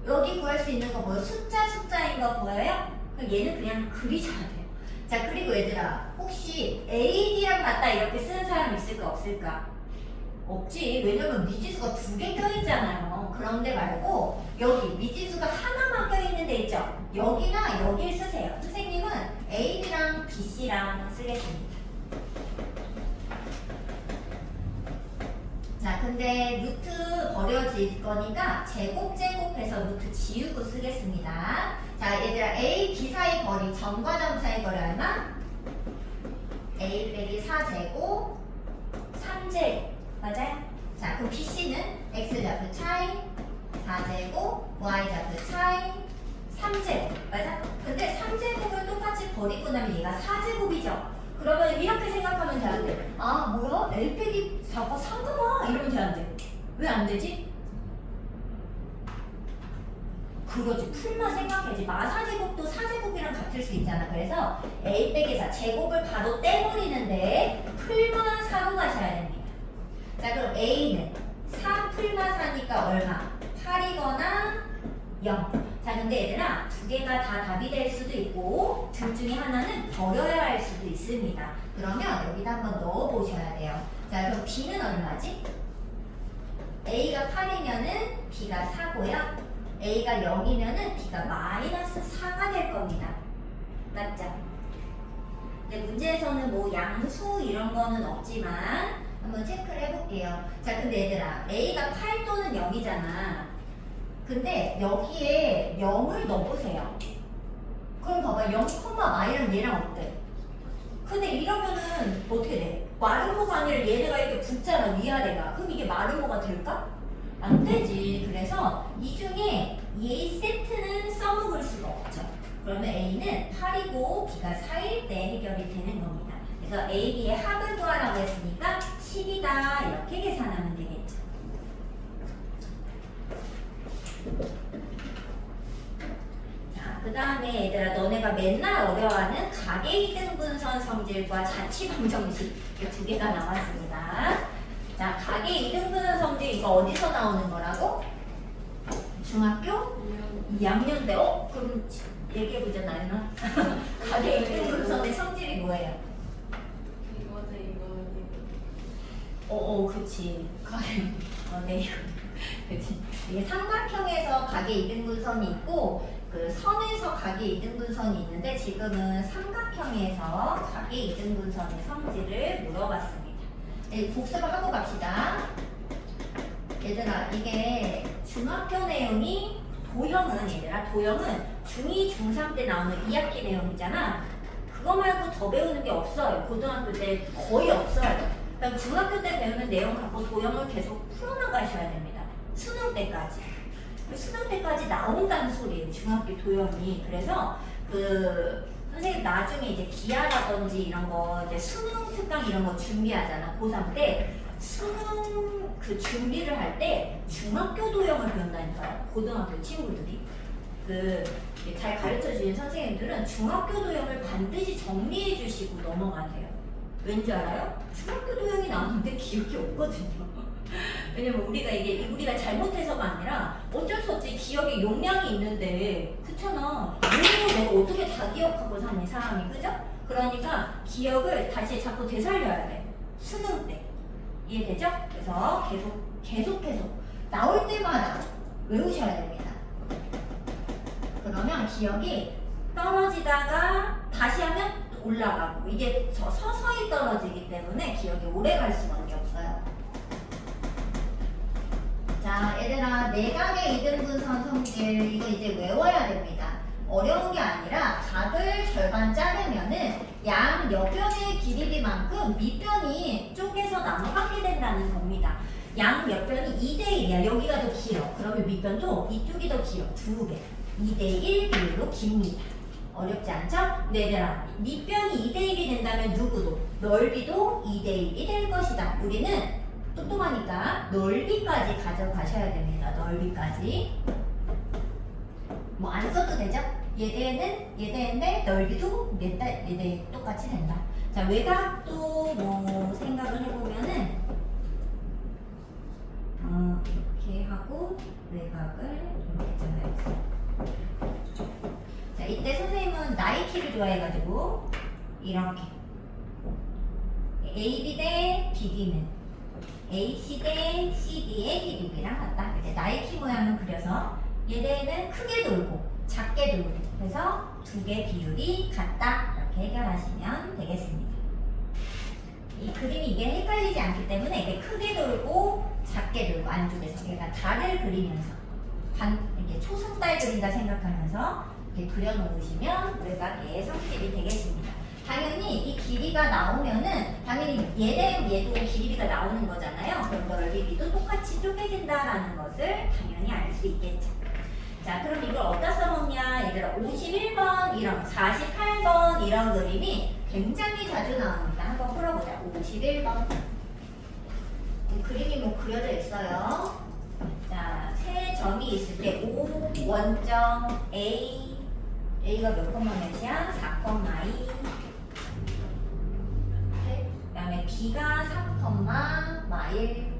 여기 구할 수 있는 거 뭐예요? 숫자인 거 보여요? 그럼 얘는 그냥 그리셔야 돼요. 자, 그리고 얘들아, 혹시 AD랑 같다 이렇게 쓰는 사람 있을까 없을까? 없지. 왜냐면 미지수가 2개 껴있잖아요. 그런데 말고 여기 미지수가 하나만 껴있는 데 있죠? 여기나 여길 쓰세요. 선생님은 AB랑 BC랑 쓰겠습니다. 자, 근데 루트 버려질 거니까 제곱해서 루트 지우고 쓰겠습니다. 자, 얘들아, A, B 사이 거리, 점과 점 사이 거리 얼마? A 빼기 4제곱, 3제곱. 맞아요? 자, 그럼 BC는 X좌표 차이, 4제곱, Y좌표 차이, 3제곱. 맞아? 근데 3제곱을 똑같이 버리고 나면 얘가 4제곱이죠? 그러면 이렇게 생각하면 되는데, 아, 뭐야? L 빼기 4가 3가봐? 이러면 되는데. 왜 안 되지? 그거지. 풀만 생각해야지. 마사제곱도 사제곱이랑 같을 수 있잖아. 그래서 A 빼기 4 제곱을 바로 떼버리는데 풀만 사고 가셔야 됩니다. 자, 그럼 A는 4 풀만 사니까 얼마? 8이거나 0. 자, 근데 얘들아 두 개가 다 답이 될 수도 있고 둘 중에 하나는 버려야 할 수도 있습니다. 그러면 여기다 한번 넣어 보셔야 돼요. 자, 그럼 B는 얼마지? A가 8이면은 B가 4고요. A가 0이면은 B가 마이너스 4가 될 겁니다. 맞죠? 근데 문제에서는 뭐 양수 이런 거는 없지만 한번 체크를 해볼게요. 자, 근데 얘들아 A가 8 또는 0이잖아. 근데 여기에 0을 넣어보세요. 그럼 봐봐 0, 마이랑 얘랑 어때? 근데 이러면은 어떻게 돼? 마름모가 아니라 얘네가 이렇게 붙잖아 위아래가. 그럼 이게 마름모가 될까? 안 되지. 그래서 이 중에 A 세트는 써먹을 수가 없죠. 그러면 A는 8이고 B가 4일 때 해결이 되는 겁니다. 그래서 A, B의 합을 구하라고 했으니까 10이다 이렇게 계산하면 되겠죠. 자, 그 다음에 얘들아 너네가 맨날 어려워하는 가계이등분선 성질과 자취방정식 이 두 개가 나왔습니다. 자, 가계이등분선 성질 이거 어디서 나오는 거라고? 중학교 2학년 때. 그럼 얘기해보자 나연아. 가계이등분선의 성질이 뭐예요? 그치. 네. 그치. 이게 삼각형에서 가계 이등분선이 있고 그 선에서 가계 이등분선이 있는데 지금은 삼각형에서 가계 이등분선의 성질을 물어봤습니다. 네, 복습을 하고 갑시다. 얘들아 이게 중학교 내용이 도형은 중2, 중3 때 나오는 2학기 내용이잖아. 그거 말고 더 배우는 게 없어요. 고등학교 때 거의 없어요. 그럼 중학교 때 배우는 내용 갖고 도형을 계속 풀어나가셔야 됩니다. 수능 때까지. 수능 때까지 나온다는 소리예요. 중학교 도형이. 그래서 그 선생님 나중에 이제 기하라든지 이런 거 이제 수능 특강 이런 거 준비하잖아. 고3 때 수능 그 준비를 할 때 중학교 도형을 배운다니까요. 고등학교 친구들이. 잘 가르쳐 주신 선생님들은 중학교 도형을 반드시 정리해 주시고 넘어가세요. 왠지 알아요? 중학교 도형이 나오는데 기억이 없거든요. 왜냐면 우리가 잘못해서가 아니라 어쩔 수 없이 기억에 용량이 있는데 그렇잖아. 이거 내가 어떻게 다 기억하고 사니 사람이 그죠? 그러니까 기억을 다시 자꾸 되살려야 돼. 수능 때 이해되죠? 그래서 계속 나올 때마다 외우셔야 됩니다. 그러면 기억이 떨어지다가 다시 하면 올라가고 이게 서서히 떨어지기 때문에 기억이 오래 갈 수밖에 없어요. 자, 얘들아 내각의 이등분선 성질 이거 이제 외워야 됩니다. 어려운 게 아니라 각을 절반 자르면은 양 옆변의 길이만큼 밑변이 쪼개서 넘어가게 된다는 겁니다. 양 옆변이 2대1이야. 여기가 더 길어. 그러면 밑변도 이쪽이 더 길어. 2배. 2대1 비율로 깁니다. 어렵지 않죠? 근데 얘들아 밑변이 2대1이 된다면 누구도 넓이도 2대1이 될 것이다. 우리는 똑똑하니까 넓이까지 가져가셔야 됩니다. 넓이까지 뭐 안 써도 되죠? 얘대인데 넓이도 얘대 똑같이 된다. 자, 외곽도 뭐 생각을 해보면은 이렇게 하고 외곽을 이렇게 잡아야겠어요. 자, 이때 선생님은 나이키를 좋아해가지고 이렇게 AB 대 BD는 AC 대 CD의 길이랑 같다. 이제 나이키 모양을 그려서 얘네는 크게 돌고 작게 돌고 그래서 두 개 비율이 같다. 이렇게 해결하시면 되겠습니다. 이 그림이 이게 헷갈리지 않기 때문에 이게 크게 돌고 작게 돌고 안쪽에서 얘가 달을 그리면서 이렇게 초승달 그린다 생각하면서 이렇게 그려놓으시면 외곽의 성질이 되겠습니다. 당연히 이 길이가 나오면은 당연히 얘도 길이가 나오는 거잖아요. 그럼 넓이도 똑같이 쪼개진다라는 것을 당연히 알 수 있겠죠. 자, 그럼 이걸 어디다 써먹냐? 얘들아 51번 이런 48번 이런 그림이 굉장히 자주 나옵니다. 한번 풀어보자. 51번 그림이 뭐 그려져 있어요. 자, 세 점이 있을 때 O 원점 A가 몇 콤마 몇이야? 4,2. 그 다음에 B가 3,1.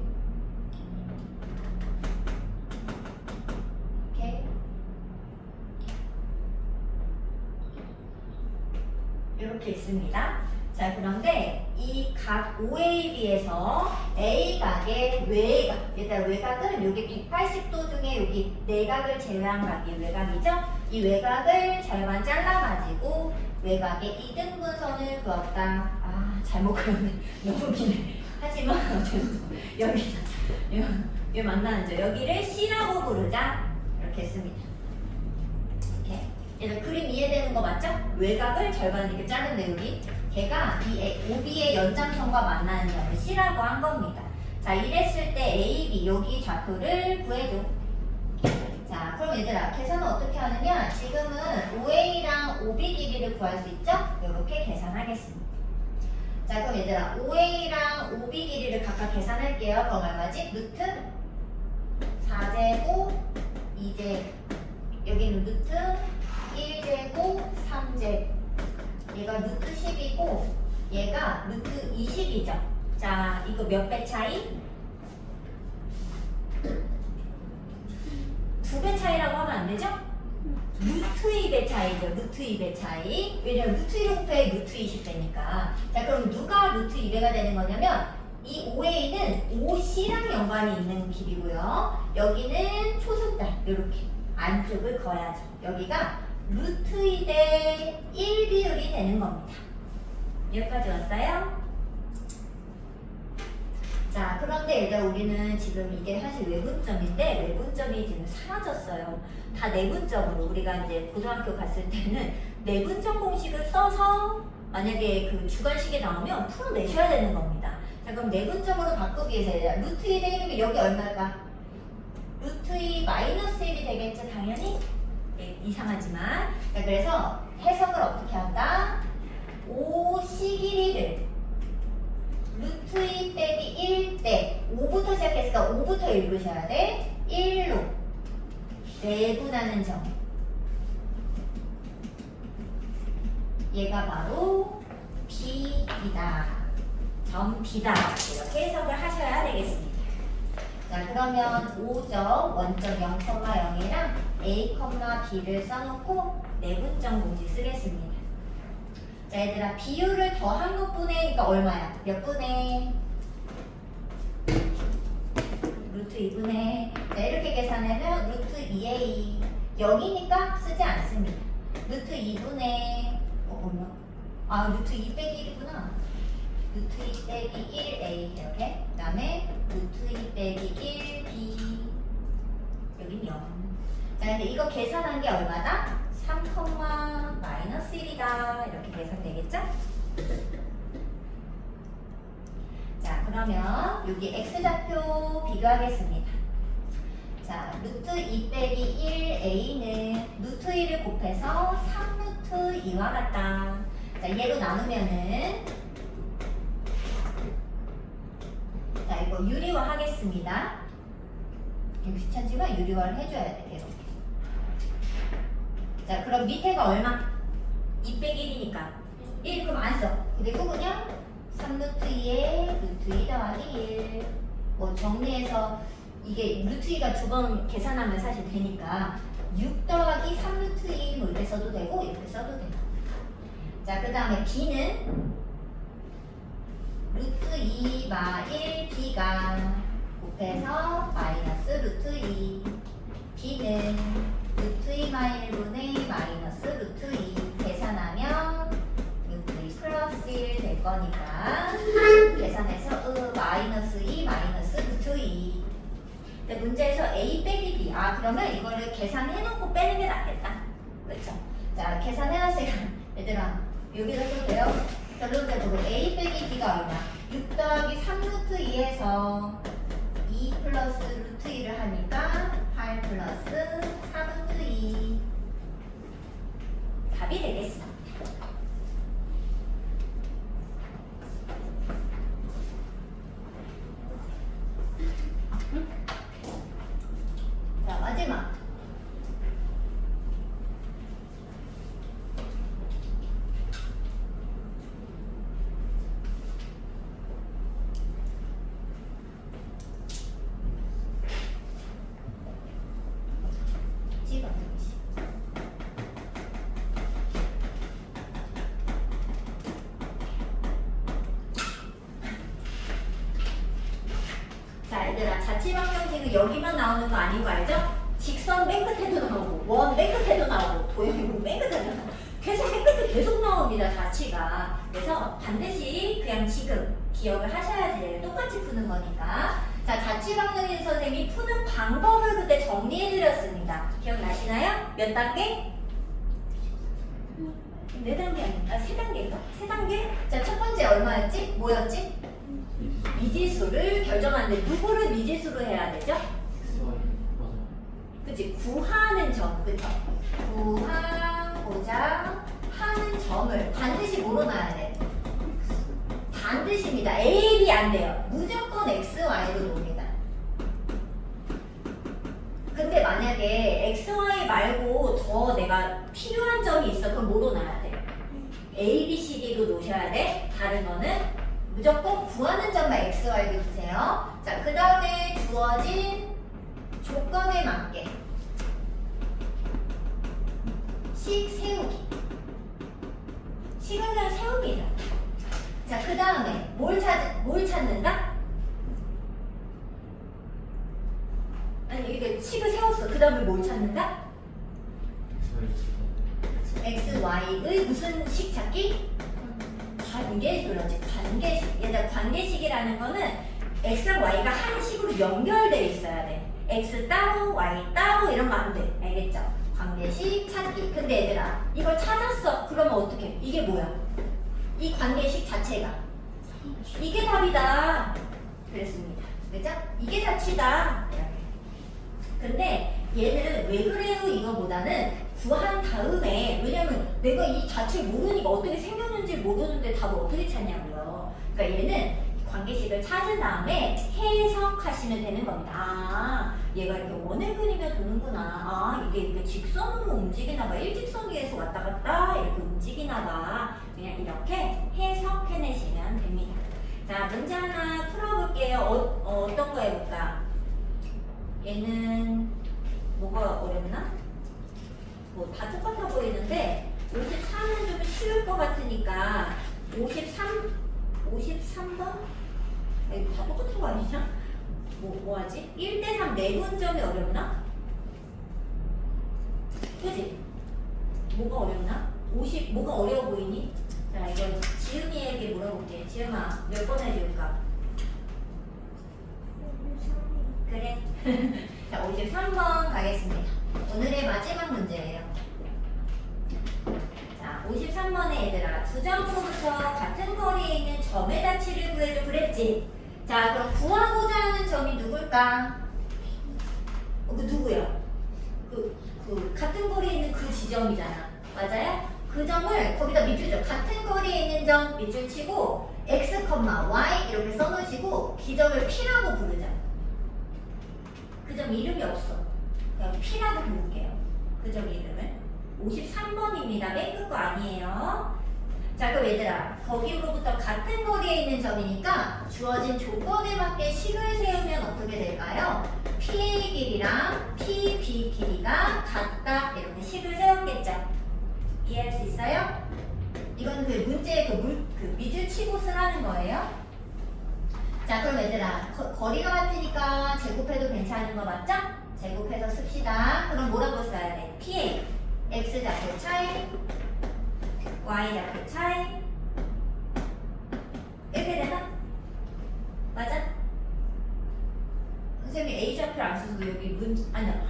이렇게 있습니다. 자, 그런데 이 각 OAB에서 A각의 외곽, 일단 외곽은 여기 180도 중에 여기 내각을 제외한 각이 외곽이죠? 이 외곽을 절반 잘라가지고 외곽의 이등분선을 그었다. 아, 잘못 그렸네. 너무 기네. 하지만 어쨌든 여기 만나는 여기를 C라고 부르자. 이렇게 했습니다. 이렇게. 얘들 그림 이해되는 거 맞죠? 외곽을 절반 이렇게 자른데 여기 걔가 이 OB의 연장선과 만나는 점을 C라고 한 겁니다. 자, 이랬을 때 AB 여기 좌표를 구해줘. 자, 그럼 얘들아 계산은 어떻게 하느냐? 지금은 OA랑 OB 길이를 구할 수 있죠? 이렇게 계산하겠습니다. 자, 그럼 얘들아 OA랑 OB 길이를 각각 계산할게요. 그럼 얼마지? 루트 4제곱 2제곱 여기는 루트 1제곱 3제곱 얘가 루트 10이고 얘가 루트 20이죠. 자, 이거 몇 배 차이? 2배 차이라고 하면 안 되죠? 루트 2배 차이죠. 루트 2배 차이. 왜냐면 루트 1 곱해 루트 20배니까. 자, 그럼 누가 루트 2배가 되는 거냐면 이 OA는 OC랑 연관이 있는 길이고요. 여기는 초승달 이렇게 안쪽을 그어야죠. 여기가 루트 2대 1 비율이 되는 겁니다. 여기까지 왔어요? 자, 그런데 일단 우리는 지금 이게 사실 외분점인데 외분점이 지금 사라졌어요. 다 내분점으로 우리가 이제 고등학교 갔을 때는 내분점 공식을 써서 만약에 그 주관식에 나오면 풀어내셔야 되는 겁니다. 자, 그럼 내분점으로 바꾸기 위해서 루트 2대 1이면 여기 얼마일까? 루트 2 마이너스 1이 되겠죠, 당연히? 네, 이상하지만. 자, 그래서 해석을 어떻게 한다? OC 길이를 루트 2 빼기 1대 5부터 시작했으니까 5부터 읽으셔야 돼. 1로 내분하는 점. 얘가 바로 B이다. 점 B다. 이렇게 해석을 하셔야 되겠습니다. 자, 그러면 5점 원점 0,0이랑 A, B를 써놓고 내분점 공식 쓰겠습니다. 자, 얘들아 비율을 더한 것분의 얼마야? 몇 분의? 루트 2분의. 자, 이렇게 계산하면 루트 2A 0이니까 쓰지 않습니다. 루트 2분의 루트 2 빼기 1이구나. 루트 2 빼기 1A 이렇게. 그 다음에 루트 2 빼기 1B 여긴 0. 자, 근데 이거 계산한 게 얼마다? 3, 마이너스 1이다. 이렇게 계산되겠죠? 자, 그러면 여기 x좌표 비교하겠습니다. 자, 루트 2 빼기 1a는 루트 1을 곱해서 3루트 2와 같다. 자, 얘로 나누면은 자, 이거 유리화 하겠습니다. 귀찮지만 유리화를 해줘야 돼, 이렇게. 자, 그럼 밑에가 얼마? 2 빼기 1이니까 1 그럼 안 써. 그리고 그냥 3루트 2에 루트 2 더하기 1 뭐 정리해서 이게 루트 2가 두 번 계산하면 사실 되니까 6 더하기 3루트 2 뭐 이렇게 써도 되고 이렇게 써도 되고. 자, 그 다음에 B는 루트 2 마 1 B가 곱해서 마이너스 루트 2 B는 루트 2 마 1분의 마이너스 루트 2 계산하면 루트 2 플러스 1 될 거니까 계산해서 마이너스 2 마이너스 루트 2. 근데 문제에서 A 빼기 B. 그러면 이거를 계산해놓고 빼는 게 낫겠다. 그렇죠? 자, 계산해놨으니까 얘들아 여기서 써도 돼요? 결론적으로 A 빼기 B가 얼마? 6 더하기 3루트 2에서 2 플러스 루트 2를 하니까 8 플러스 4루트 2 답이 되겠습니다. 자, 얘들아, 자취방정식은 여기만 나오는 거 아닌 거 알죠? 직선 맨 끝에도 나오고, 원 맨 끝에도 나오고, 도형이고 맨 끝에도 나오고, 계속 맨 끝에 계속 나옵니다, 자취가. 그래서 반드시 그냥 지금 기억을 하셔야지 돼요. 똑같이 푸는 거니까. 자, 자취방정식 선생님이 푸는 방법을 그때 정리해드렸습니다. 기억나시나요? 몇 단계? 네 단계 아닌가? 세 단계인가? 세 단계? 자, 첫 번째 얼마였지? 뭐였지? 미지수를 결정하는데 누구를 미지수로 해야 되죠? 그치? 구하는 점, 그쵸? 구하고자 하는 점을 반드시 뭐로 놔야 돼? 반드시입니다. A, B 안 돼요. 무조건 X, Y로 놉니다. 근데 만약에 X, Y 말고 더 내가 필요한 점이 있어. 그럼 뭐로 놔야 돼? A, B, C, D로 놓으셔야 돼. 다른 거는 무조건 구하는 점만 X, Y로 주세요. 자, 그 다음에 주어진 조건에 맞게 식 세우기. 식은 그냥 세웁니다. 자, 그 다음에 뭘 찾는다? 아니, 이게 식을 세웠어. 그 다음에 뭘 찾는다? X, Y의 무슨 식 찾기? 관계식이라지. 관계식. 얘들아, 관계식이라는 거는 X랑 Y가 한 식으로 연결되어 있어야 돼. X 따로, Y 따로 이런 거 안 돼. 알겠죠? 관계식 찾기. 근데 얘들아, 이걸 찾았어. 그러면 어떻게? 이게 뭐야? 이 관계식 자체가 이게 답이다. 그랬습니다. 그죠? 이게 자취다. 이렇게. 근데 얘는 왜 그래요? 이거보다는 구한 다음에, 왜냐면 내가 이 자체를 모르니까 어떻게 생겼는지 모르는데 답을 어떻게 찾냐고요. 그러니까 얘는 관계식을 찾은 다음에 해석하시면 되는 겁니다. 아, 얘가 이렇게 원을 그리며 도는구나. 아, 이게 이렇게 직선으로 움직이나 봐. 일직선위에서 왔다 갔다 이렇게 움직이나 봐. 그냥 이렇게 해석해내시면 됩니다. 자, 문제 하나 풀어볼게요. 어떤 거 해볼까? 얘는 뭐가 어렵나? 뭐 다 똑같아 보이는데 53은 좀 쉬울 것 같으니까 53번? 이거 다 똑같은 거 아니냐? 뭐 하지? 1대3 내분점이 어렵나? 그지? 뭐가 어렵나? 뭐가 어려워 보이니? 자, 이거 지은이에게 물어볼게. 지은아, 몇 번 해줄까? 그래. 자, 53번 가겠습니다. 오늘의 마지막 문제예요. 자, 53번에 얘들아, 두 점으로부터 같은 거리에 있는 점의 자취를 구해줘 그랬지? 자, 그럼 구하고자 하는 점이 누굴까? 그 누구야? 그 같은 거리에 있는 그 지점이잖아. 맞아요? 그 점을 거기다 밑줄죠. 같은 거리에 있는 점 밑줄 치고 x, y 이렇게 써놓으시고 기점을 p라고 부르자. 그 점 이름이 없어. 그냥 p라고 부를게요. 그 점 이름을. 53번입니다. 맨 끝 거 아니에요. 자, 그럼 얘들아, 거기로부터 같은 거리에 있는 점이니까 주어진 조건에 맞게 식을 세우면 어떻게 될까요? PA 길이랑 PB 길이가 같다. 이렇게 식을 세웠겠죠. 이해할 수 있어요? 이건 그 문제의 그 밑줄 치고 쓰라는 거예요. 자, 그럼 얘들아, 거리가 같으니까 제곱해도 괜찮은 거 맞죠? 제곱해서 씁시다. 그럼 뭐라고 써야 돼? PA, X좌표 차이, Y좌표 차이. 이렇게 되나? 맞아? 선생님이 A좌표 안 써서 여기 아니야.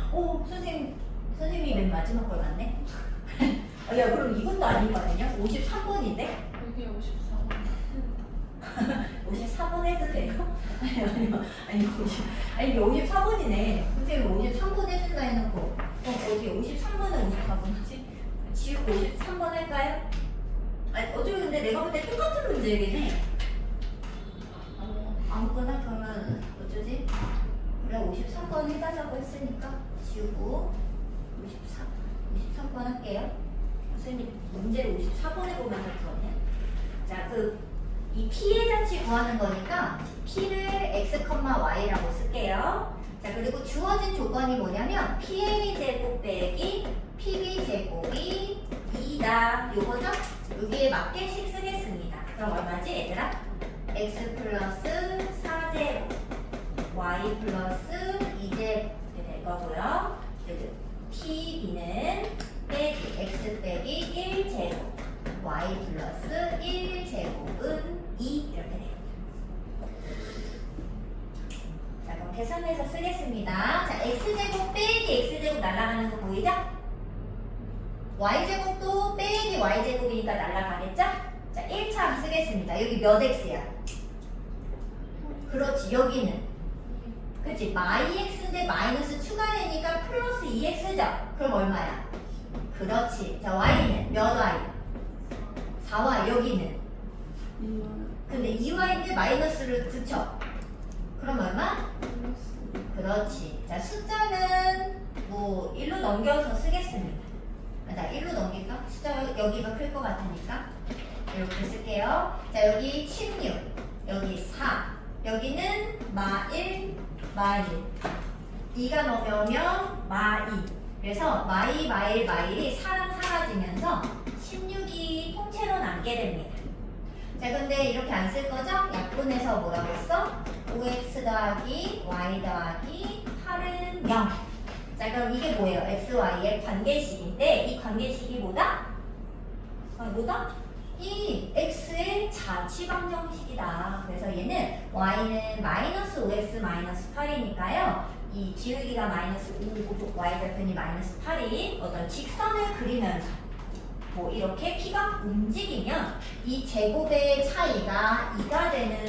선생님이 맨 마지막 걸 맞네? 야, 그럼 이것도 아닌 거 아니냐? 53번인데? 여기 54번. 54번 해도 돼요? 아니, 이게 54번이네. 선생님 53번 해준다 해놓고 어떻게 53번에 54번 하지? 지우고 53번 할까요? 아니, 어차피 근데 내가 볼 때 똑같은 문제이긴 해. 아무거나 그러면 어쩌지? 그래, 53번 해달라고 했으니까 지우고 53번 할게요. 선생님 문제를 54번에 보면 할 거거든요. 자, 이 P의 자취 구하는 거니까 P를 X, Y라고 쓸게요. 자, 그리고 주어진 조건이 뭐냐면 PA 제곱 빼기 PB 제곱이 2다. 요거죠? 여기에 맞게 식 쓰겠습니다. 그럼 얼마지 얘들아? X 플러스 4제곱 y 플러스 2제곱이 될 거고요. 여기 tb는 빼기 x 빼기 1제곱 y 플러스 1제곱은 2 이렇게 돼요. 자, 그럼 계산해서 쓰겠습니다. 자, x제곱 빼기 x제곱 날아가는 거 보이죠? y제곱도 빼기 y제곱이니까 날아가겠죠? 자, 1차 쓰겠습니다. 여기 몇 x야? 그렇지, 여기는. 그치, x인데 마이너스 추가되니까 플러스 2x죠? 그럼 얼마야? 그렇지. 자, y는 몇 y? 4y, 여기는. 근데 2y인데 마이너스를 붙여. 그럼 얼마? 그렇지. 자, 숫자는 뭐 1로 넘겨서 쓰겠습니다. 자, 1로 넘길까? 숫자가 여기가 클 것 같으니까 이렇게 쓸게요. 자, 여기 16, 여기 4, 여기는 마1, 마1, 2가 넘어오면 마2. 그래서 마2, 마1, 마1이 4랑 사라지면서 16이 통째로 남게 됩니다. 자, 근데 이렇게 안 쓸 거죠? 약분해서 뭐라고 했어? 5x 더하기 y 더하기 8은 0. 자, 그럼 이게 뭐예요? x, y의 관계식인데 이 관계식이 뭐다? 뭐다? 이 x의 자취방정식이다. 그래서 얘는 y는 마이너스 5x 마이너스 8이니까요. 이 기울기가 마이너스 5, y절편이 마이너스 8인 어떤 직선을 그리면서 뭐 이렇게 피가 움직이면 이 제곱의 차이가 2가 되는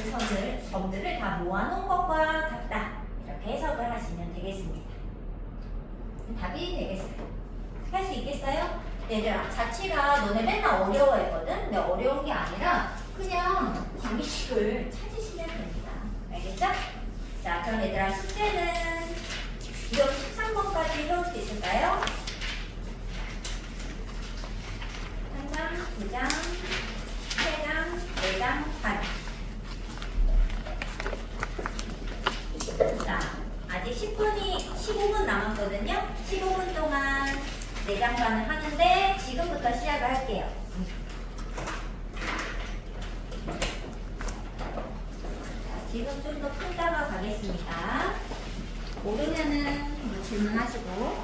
점들을 다 모아놓은 것과 같다. 이렇게 해석을 하시면 되겠습니다. 답이 되겠어요. 할 수 있겠어요? 얘들아, 자취가 너네 맨날 어려워했거든? 근데 어려운 게 아니라 그냥 관계식을 찾으시면 됩니다. 알겠죠? 자, 그럼 얘들아, 숙제는 이거 13번까지 해올 수 있을까요? 1장, 2장, 3장, 4장, 8. 자, 아직 15분 남았거든요. 15분 동안 4장반을 하는데 지금부터 시작을 할게요. 자, 지금 좀 더 풀다가 가겠습니다. 모르면은 뭐 질문하시고.